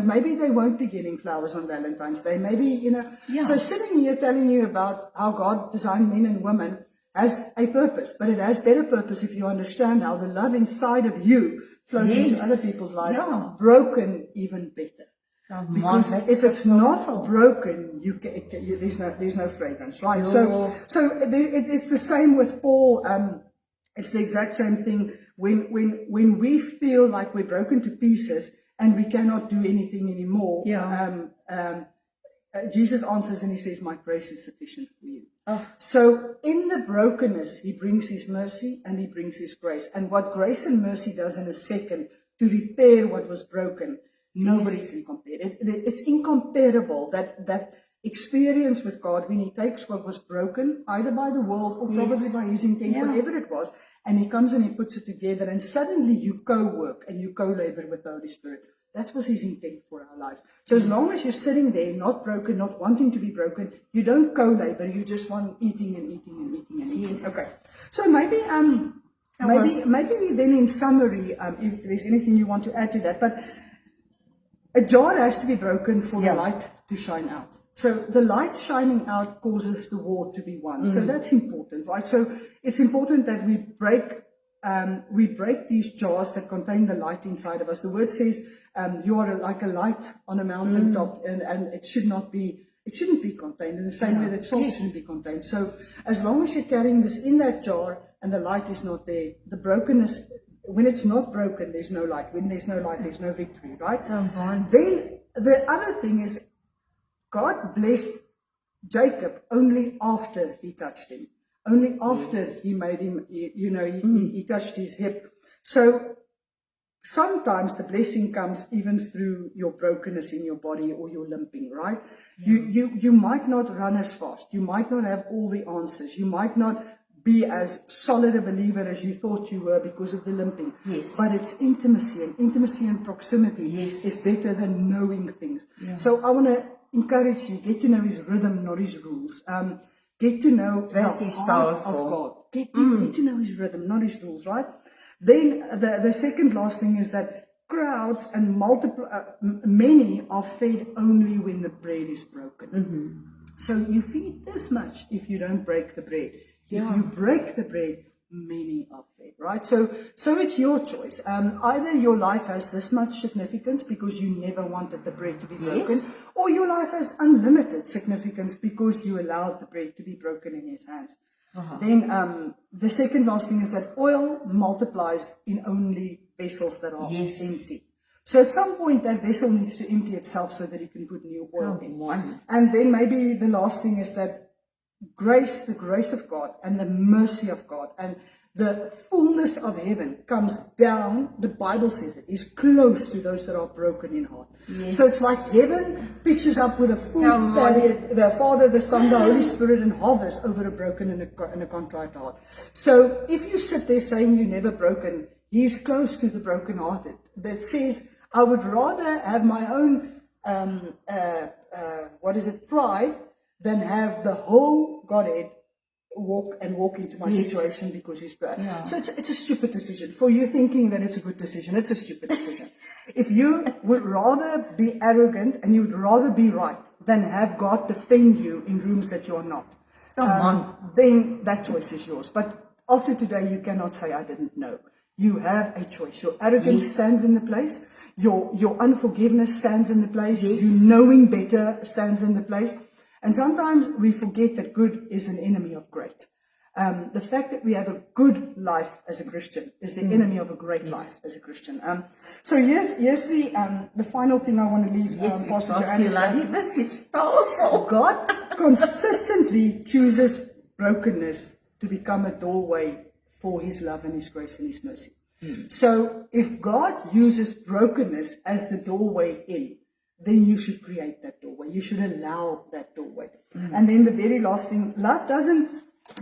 maybe they won't be getting flowers on Valentine's Day, maybe, So sitting here telling you about how God designed men and women has a purpose, but it has better purpose if you understand how the love inside of you flows into other people's lives, broken even better. Because if it's not broken, there's no fragrance, right? So it's the same with Paul. It's the exact same thing when we feel like we're broken to pieces and we cannot do anything anymore. Jesus answers and he says, "My grace is sufficient for you." So in the brokenness, he brings his mercy and he brings his grace. And what grace and mercy does in a second to repair what was broken, nobody can compare it. It's incomparable, that experience with God when he takes what was broken, either by the world or probably by his intent, whatever it was, and he comes and he puts it together, and suddenly you co-work and you co-labor with the Holy Spirit. That was his intent for our lives. So as long as you're sitting there, not broken, not wanting to be broken, you don't co-labor, you just want eating and eating and eating and eating. Yes. Okay. So maybe then in summary, if there's anything you want to add to that, but a jar has to be broken for the light to shine out. So the light shining out causes the war to be won. So that's important, right? So it's important that we break these jars that contain the light inside of us. The word says you are like a light on a mountaintop, and it shouldn't be contained in the same way that salt shouldn't be contained. So as long as you're carrying this in that jar and the light is not there, the brokenness, when it's not broken, there's no light. When there's no light, there's no victory, right? Then the other thing is, God blessed Jacob only after he touched him. Only after he made him, he touched his hip. So sometimes the blessing comes even through your brokenness in your body or your limping, right? You might not run as fast. You might not have all the answers. You might not be as solid a believer as you thought you were because of the limping. But it's intimacy, and intimacy and proximity is better than knowing things. So I want to encourage you, get to know his rhythm, not his rules. Get to know that is powerful. Of God. Get to know his rhythm, not his rules, right? Then the second last thing is that crowds and many are fed only when the bread is broken. So you feed this much if you don't break the bread. If you break the bread, many are fed, right? So it's your choice. Either your life has this much significance because you never wanted the bread to be broken, or your life has unlimited significance because you allowed the bread to be broken in his hands. Then the second last thing is that oil multiplies in only vessels that are empty. So at some point that vessel needs to empty itself so that you can put new oil in. And then maybe the last thing is that grace, the grace of God and the mercy of God and the fullness of heaven comes down. The Bible says it is close to those that are broken in heart. So it's like heaven pitches up with a full chariot, the Father, the Son, the Holy Spirit, and hovers over a broken and a contrite heart. So if you sit there saying you're never broken, he's close to the brokenhearted. That says, I would rather have my own pride than have the whole Godhead walk into my situation because he's bad. So it's a stupid decision. For you thinking that it's a good decision, it's a stupid decision. If you would rather be arrogant and you'd rather be right than have God defend you in rooms that you're not, then that choice is yours. But after today, you cannot say, I didn't know. You have a choice. Your arrogance stands in the place. Your unforgiveness stands in the place. You knowing better stands in the place. And sometimes we forget that good is an enemy of great. The fact that we have a good life as a Christian is the enemy of a great life as a Christian. So here's the final thing I want to leave, Pastor Joanne. This is powerful. God consistently chooses brokenness to become a doorway for his love and his grace and his mercy. So if God uses brokenness as the doorway in, then you should create that doorway. You should allow that doorway. And then the very last thing, love doesn't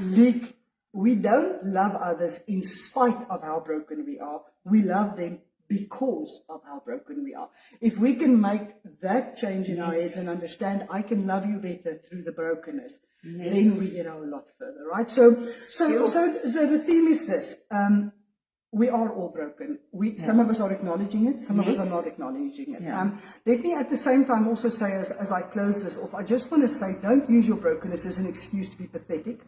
leak we don't love others in spite of how broken we are. We love them because of how broken we are. If we can make that change in our heads and understand, I can love you better through the brokenness, then we get a whole lot further, right? So the theme is this. We are all broken. Some of us are acknowledging it, some of us are not acknowledging it. Let me at the same time also say, as I close this off, I just want to say, don't use your brokenness as an excuse to be pathetic.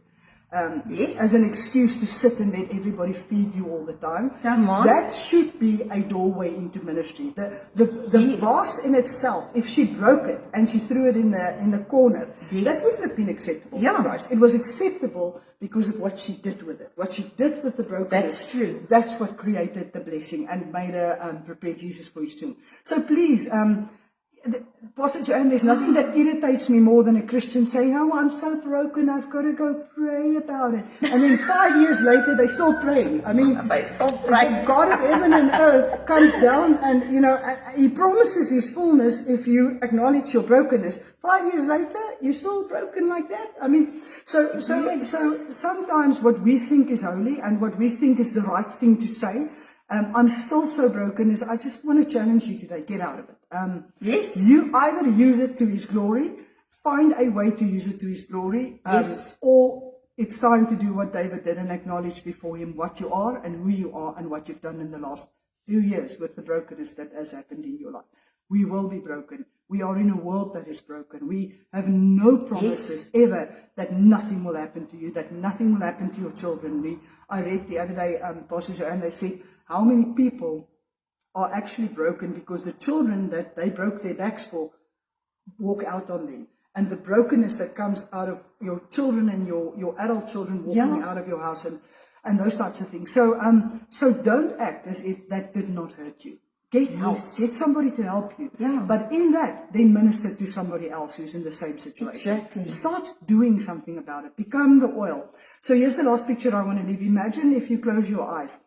As an excuse to sit and let everybody feed you all the time. Come on. That should be a doorway into ministry. The vase in itself, if she broke it and she threw it in the corner, that wouldn't have been acceptable to Christ. It was acceptable because of what she did with it. What she did with the brokenness. That's true. That's what created the blessing and made her prepare Jesus for his tomb. So please, Pastor Joanne, there's nothing that irritates me more than a Christian saying, oh, I'm so broken, I've got to go pray about it. And then 5 years later, they're still praying. I mean, the God of heaven and earth comes down and, he promises his fullness if you acknowledge your brokenness. 5 years later, you're still broken like that. I mean, so sometimes what we think is holy and what we think is the right thing to say, I'm still so broken, is I just want to challenge you today, get out of it. You either use it to his glory, find a way to use it to his glory, or it's time to do what David did and acknowledge before him what you are and who you are and what you've done in the last few years with the brokenness that has happened in your life. We will be broken. We are in a world that is broken. We have no promises ever that nothing will happen to you, that nothing will happen to your children. I read the other day, Pastor Joanne, they said how many people are actually broken because the children that they broke their backs for walk out on them. And the brokenness that comes out of your children and your adult children walking out of your house and those types of things. So don't act as if that did not hurt you. Get help. Get somebody to help you. But in that, then minister to somebody else who's in the same situation. Start doing something about it. Become the oil. So here's the last picture I want to leave. Imagine if you close your eyes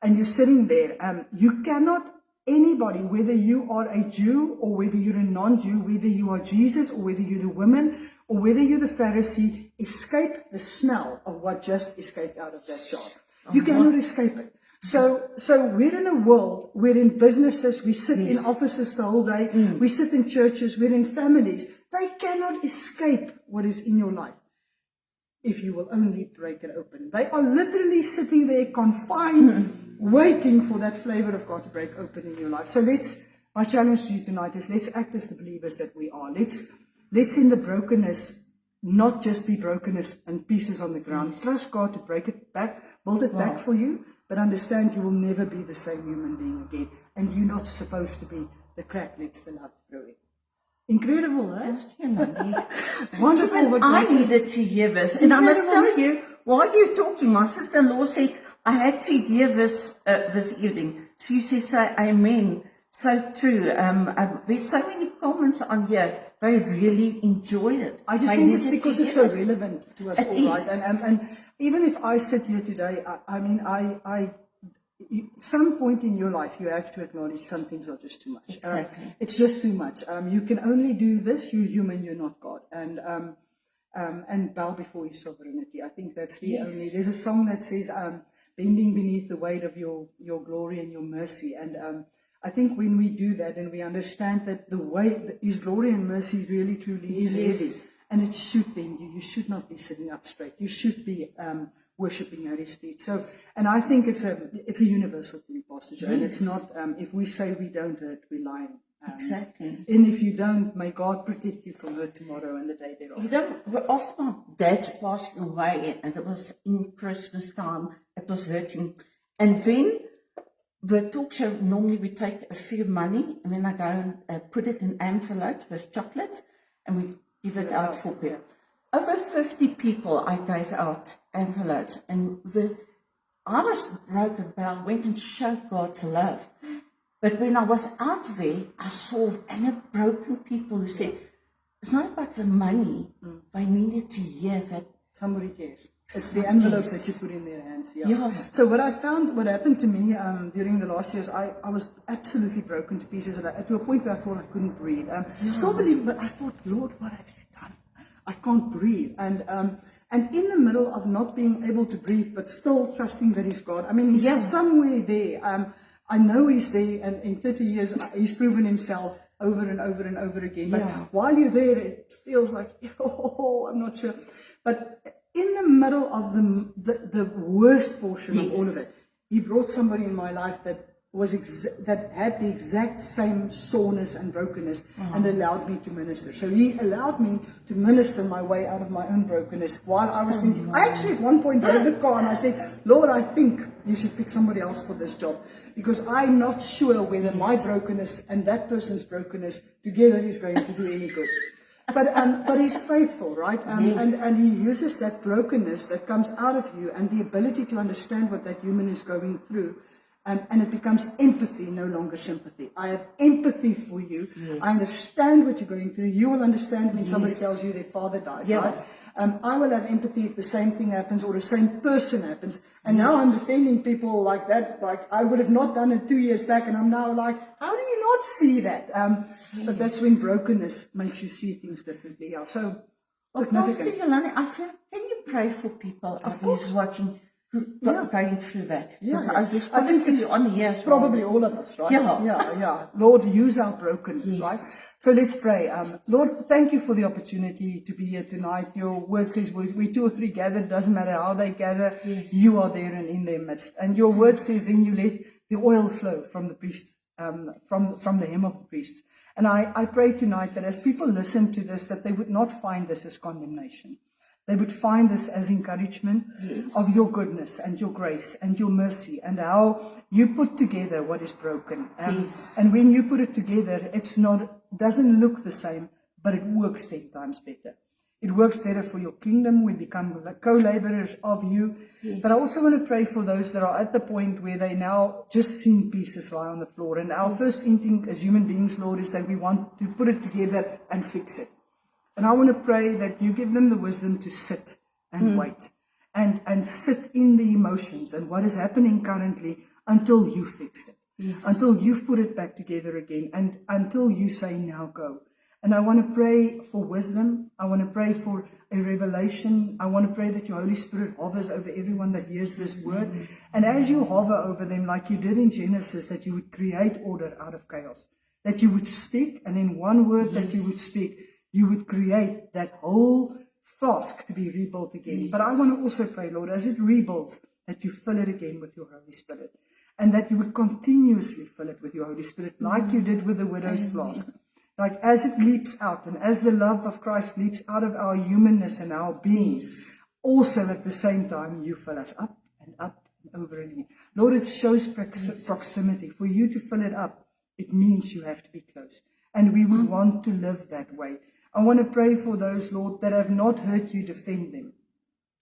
and you're sitting there. You cannot, anybody, whether you are a Jew or whether you're a non-Jew, whether you are Jesus or whether you're the woman or whether you're the Pharisee, escape the smell of what just escaped out of that jar. You cannot escape it. So we're in a world, we're in businesses, we sit in offices the whole day, we sit in churches, we're in families. They cannot escape what is in your life if you will only break it open. They are literally sitting there confined, waiting for that flavor of God to break open in your life. So my challenge to you tonight is let's act as the believers that we are. Let's in the brokenness not just be brokenness and pieces on the ground. Trust God to break it back, build it back for you, but understand you will never be the same human being again. And you're not supposed to be the crack lets the love through it. Incredible, right? Wonderful. Even I needed to hear this. And I must tell you, while you're talking, my sister-in-law said, I had to hear this this evening. She says, amen. So true. There's so many comments on here. They really enjoyed it. I just think it's because it's so relevant to us all, right? And even if I sit here today, I some point in your life you have to acknowledge some things are just too much. Exactly. It's just too much. You can only do this. You're human. You're not God. And bow before His sovereignty. I think that's the only. There's a song that says, "Bending beneath the weight of your glory and your mercy." And I think when we do that and we understand that the weight, His glory and mercy really truly is heavy, and it should bend you. You should not be sitting up straight. You should be worshipping at His feet. So, and I think it's a universal thing, Pastor Joe. And it's not, if we say we don't hurt, we're lying. Exactly. And if you don't, may God protect you from hurt tomorrow and the day thereafter. You know, after my dad's passing away, and it was in Christmas time, it was hurting. And then the talk show, normally we take a few money, and then I go and put it in envelopes with chocolate, and we give it out for people. Over 50 people I gave out envelopes, and I was broken, but I went and showed God's love. But when I was out there, I saw broken people who said, it's not about the money, they needed to hear that somebody cares. It's the envelope that you put in their hands. Yeah. So what happened to me during the last years, I was absolutely broken to pieces, and to a point where I thought I couldn't breathe. Still believe, but I thought, Lord, what have you done? I can't breathe. And And in the middle of not being able to breathe, but still trusting that He's God. I mean, He's somewhere there. I know He's there, and in 30 years, He's proven Himself over and over and over again. But while you're there, it feels like, oh, I'm not sure. But in the middle of the worst portion of all of it, He brought somebody in my life that that had the exact same soreness and brokenness and allowed me to minister. So He allowed me to minister my way out of my own brokenness while I was thinking. I actually at one point drove the car and I said, Lord, I think you should pick somebody else for this job, because I'm not sure whether my brokenness and that person's brokenness together is going to do any good. But He's faithful, right? And He uses that brokenness that comes out of you and the ability to understand what that human is going through. And it becomes empathy, no longer sympathy. I have empathy for you. Yes. I understand what you're going through. You will understand when somebody tells you their father died, right? I will have empathy if the same thing happens or the same person happens. And now I'm defending people like that. Like, I would have not done it 2 years back, and I'm now like, how do you not see that? But that's when brokenness makes you see things differently. Yeah, so Pastor Yolanda, I feel, can you pray for people who's watching, going through that? I think it's on here as well. Probably all of us, right? Yeah. Lord, use our brokenness, right? So let's pray. Lord, thank you for the opportunity to be here tonight. Your word says we 2 or 3 gathered, doesn't matter how they gather, you are there and in their midst. And your word says then you let the oil flow from the priest, from the hem of the priests. And I pray tonight that as people listen to this, that they would not find this as condemnation. They would find this as encouragement of your goodness and your grace and your mercy and how you put together what is broken. And when you put it together, doesn't look the same, but it works 10 times better. It works better for your kingdom. We become co-laborers of you. But I also want to pray for those that are at the point where they now just seen pieces lie on the floor. And our first instinct as human beings, Lord, is that we want to put it together and fix it. And I want to pray that you give them the wisdom to sit and wait and sit in the emotions and what is happening currently until you fixed it, until you've put it back together again, and until you say, now go. And I want to pray for wisdom. I want to pray for a revelation. I want to pray that your Holy Spirit hovers over everyone that hears this word. And as you hover over them, like you did in Genesis, that you would create order out of chaos, that you would speak, and in one word that you would speak, you would create that whole flask to be rebuilt again. But I want to also pray, Lord, as it rebuilds, that you fill it again with your Holy Spirit, and that you would continuously fill it with your Holy Spirit, like you did with the widow's flask. Like as it leaps out, and as the love of Christ leaps out of our humanness and our being, also at the same time, you fill us up and over again. Lord, it shows proximity. For you to fill it up, it means you have to be close. And we would want to live that way. I want to pray for those, Lord, that have not heard you defend them,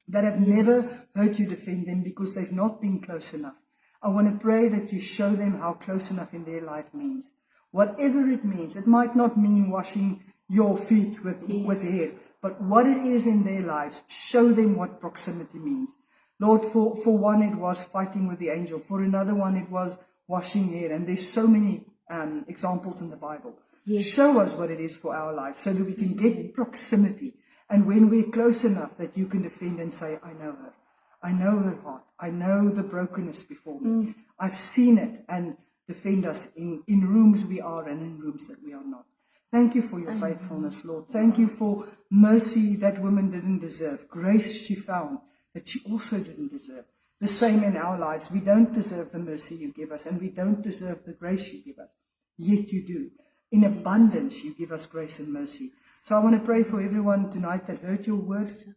that have never heard you defend them because they've not been close enough. I want to pray that you show them how close enough in their life means. Whatever it means, it might not mean washing your feet with hair, but what it is in their lives, show them what proximity means. Lord, for one, it was fighting with the angel. For another one, it was washing hair. And there's so many examples in the Bible. Show us what it is for our lives so that we can get proximity. And when we're close enough that you can defend and say, I know her. I know her heart. I know the brokenness before me. I've seen it, and defend us in rooms we are and in rooms that we are not. Thank you for your faithfulness, Lord. Thank you for mercy that woman didn't deserve. Grace she found that she also didn't deserve. The same in our lives. We don't deserve the mercy you give us, and we don't deserve the grace you give us. Yet you do. In abundance, you give us grace and mercy. So I want to pray for everyone tonight that heard your words,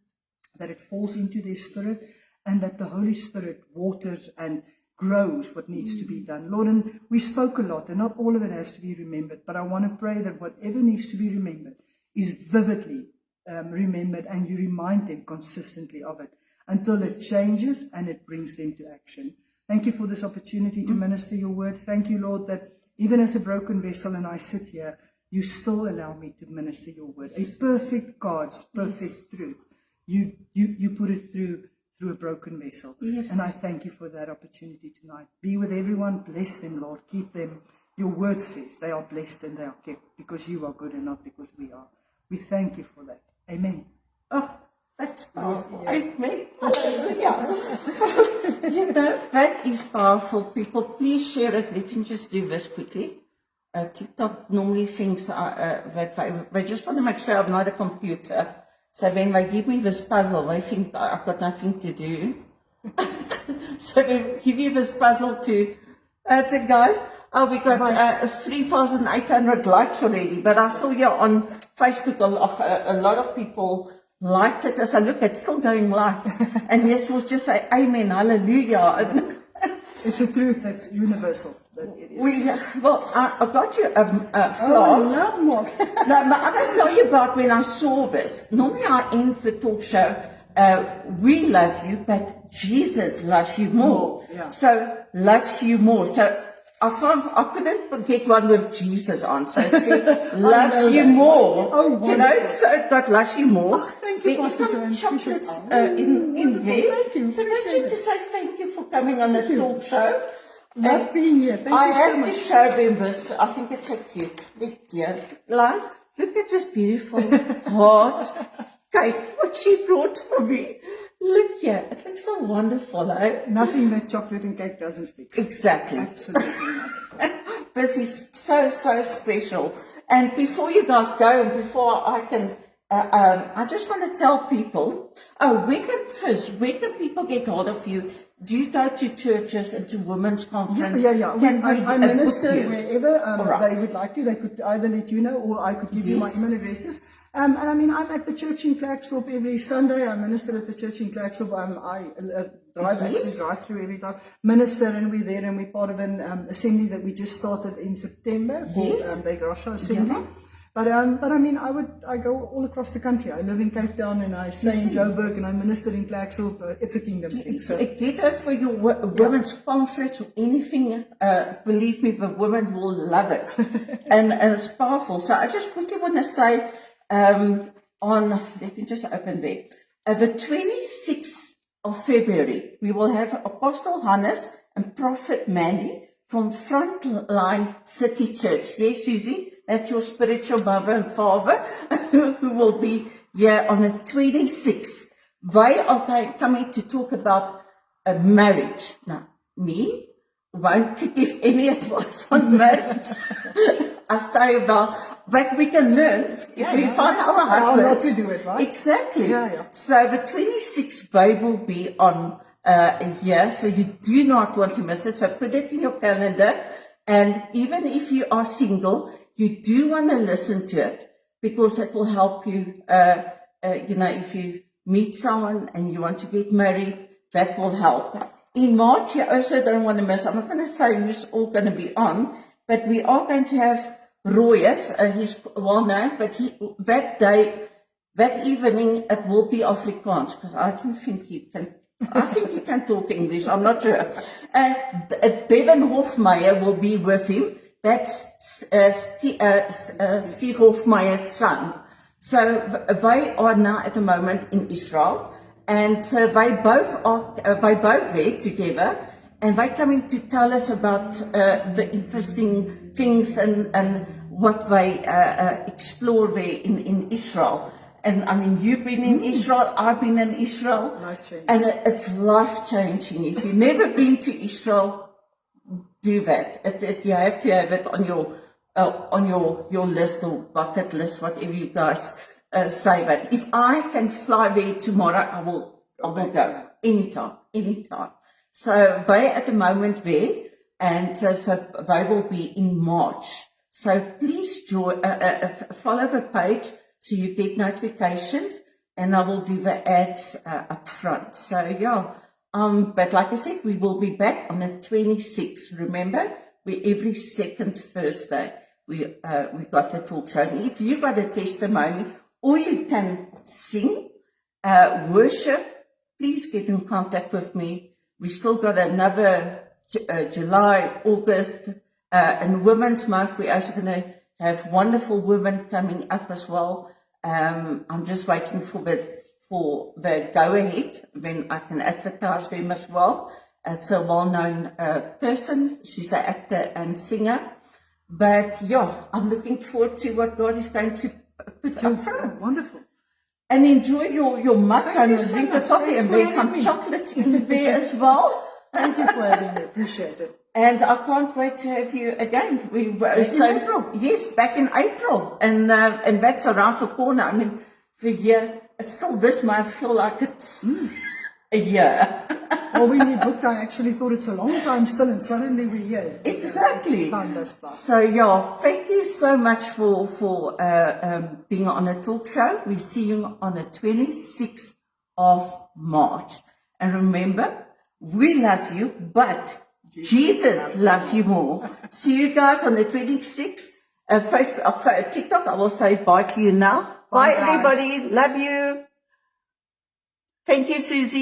that it falls into their spirit, and that the Holy Spirit waters and grows what needs to be done. Lord, and we spoke a lot, and not all of it has to be remembered, but I want to pray that whatever needs to be remembered is vividly remembered, and you remind them consistently of it until it changes and it brings them to action. Thank you for this opportunity to minister your word. Thank you, Lord, that even as a broken vessel and I sit here, you still allow me to minister your word. A perfect God's perfect truth. You put it through a broken vessel. And I thank you for that opportunity tonight. Be with everyone. Bless them, Lord. Keep them. Your word says they are blessed and they are kept because you are good and not because we are. We thank you for that. Amen. Oh, That's powerful. Amen. Hallelujah. You know, that is powerful, people. Please share it. Let me just do this quickly. TikTok normally thinks that they just want to make sure I'm not a computer. So when they give me this puzzle, they think I've got nothing to do. So they give you this puzzle to, so guys, we got 3,800 likes already, but I saw here on Facebook a lot of people liked it. As I look, it's still going live. And yes, we'll just say amen, hallelujah. And It's a truth that's universal. That it is. I got you a flask. love more. No, but I must tell you about when I saw this. Normally I end the talk show, we love you, but Jesus loves you more. Yeah. So, loves you more. So, I couldn't get one with Jesus on. So it said, loves you more. Oh, you know, wonderful. so it got loves you more. Thank you, There is Pastor some Joanne. chocolates Appreciate it. in there. Thank you. So I want Appreciate you to say thank you for coming on the talk show. Love being here. Thank I you so have much. to show them this. I think it's so cute. Look, dear. Guys, look at this beautiful heart cake. What she brought for me. Look here. It looks so wonderful, eh? Nothing that chocolate and cake doesn't fix. Exactly. Absolutely not. This is so special. And before you guys go, and before I can, I just want to tell people, where can people get hold of you? Do you go to churches and to women's conference? Yeah. Can I we, minister book you? wherever All right. they would like to. They could either let you know, or I could give you my Yes. email addresses. And I mean, I'm at the church in Klerksdorp every Sunday. I minister at the church in Klerksdorp. I Yes. drive through every time, minister, and we're there, and we're part of an assembly that we just started in September called Yes. the Grosha Assembly. Yeah. But I mean, I go all across the country. I live in Cape Town, and I stay in Joburg, and I minister in Klerksdorp. It's a kingdom thing. So Get her for your women's conference or anything. Believe me, the women will love it. and it's powerful. So I just quickly want to say, let me just open there. The 26th of February, we will have Apostle Hannes and Prophet Mandy from Frontline City Church. Yes, Susie, that's your spiritual mother and father who will be here on the 26th. They are coming to talk about a marriage. Now, me won't give any advice on marriage. I stay about, but we can learn if we find our how not husbands. to do it, right? Exactly. Yeah. So the 26th they will be on here, so you do not want to miss it. So put it in your calendar, and even if you are single, you do want to listen to it because it will help you. If you meet someone and you want to get married, that will help. In March, you also don't want to miss. I'm not going to say who's all going to be on, but we are going to have Royas. He's well known, but that evening, it will be Afrikaans because I don't think he can. I think he can talk English. I'm not sure. Devin Hofmeyer will be with him. That's Steve Hofmeyer's son. So they are now at the moment in Israel, and they both there together, and they're coming to tell us about the interesting things and what they explore there in Israel. And I mean, you've been in Israel, I've been in Israel, Life-changing. and it's life-changing. If you've never been to Israel, do that. You have to have it on your list or bucket list, whatever you guys say. But if I can fly there tomorrow, I will go anytime. So they at the moment there, and so they will be in March. So please follow the page so you get notifications, and I will do the ads up front. So yeah, but like I said, we will be back on the 26th. Remember, every second Thursday we got a talk show. And if you got a testimony or you can sing, worship, please get in contact with me. We still got another July, August, and Women's Month. We're also going to have wonderful women coming up as well. I'm just waiting for the go-ahead when I can advertise them as well. It's a well-known person. She's an actor and singer. But yeah, I'm looking forward to what God is going to put up front. Wonderful. And enjoy your mug Thank and you so drink the much. coffee, Thanks and for there's having some me. chocolates in there as well. Thank you for having me. Appreciate it. And I can't wait to have you again. We were in April. Yes, back in April, and that's around the corner. I mean, for a year, it's still this month. I feel like it's a year. Well, when we booked, I actually thought it's a long time still, and suddenly we're here. Exactly. Time does fly. So yeah, thank you so much for being on a talk show. We see you on the 26th of March, and remember, we love you, but Jesus loves you more. See you guys on the 26th. Facebook, TikTok. I will say bye to you now. Bye Bye, guys. everybody. Love you. Thank you, Susie.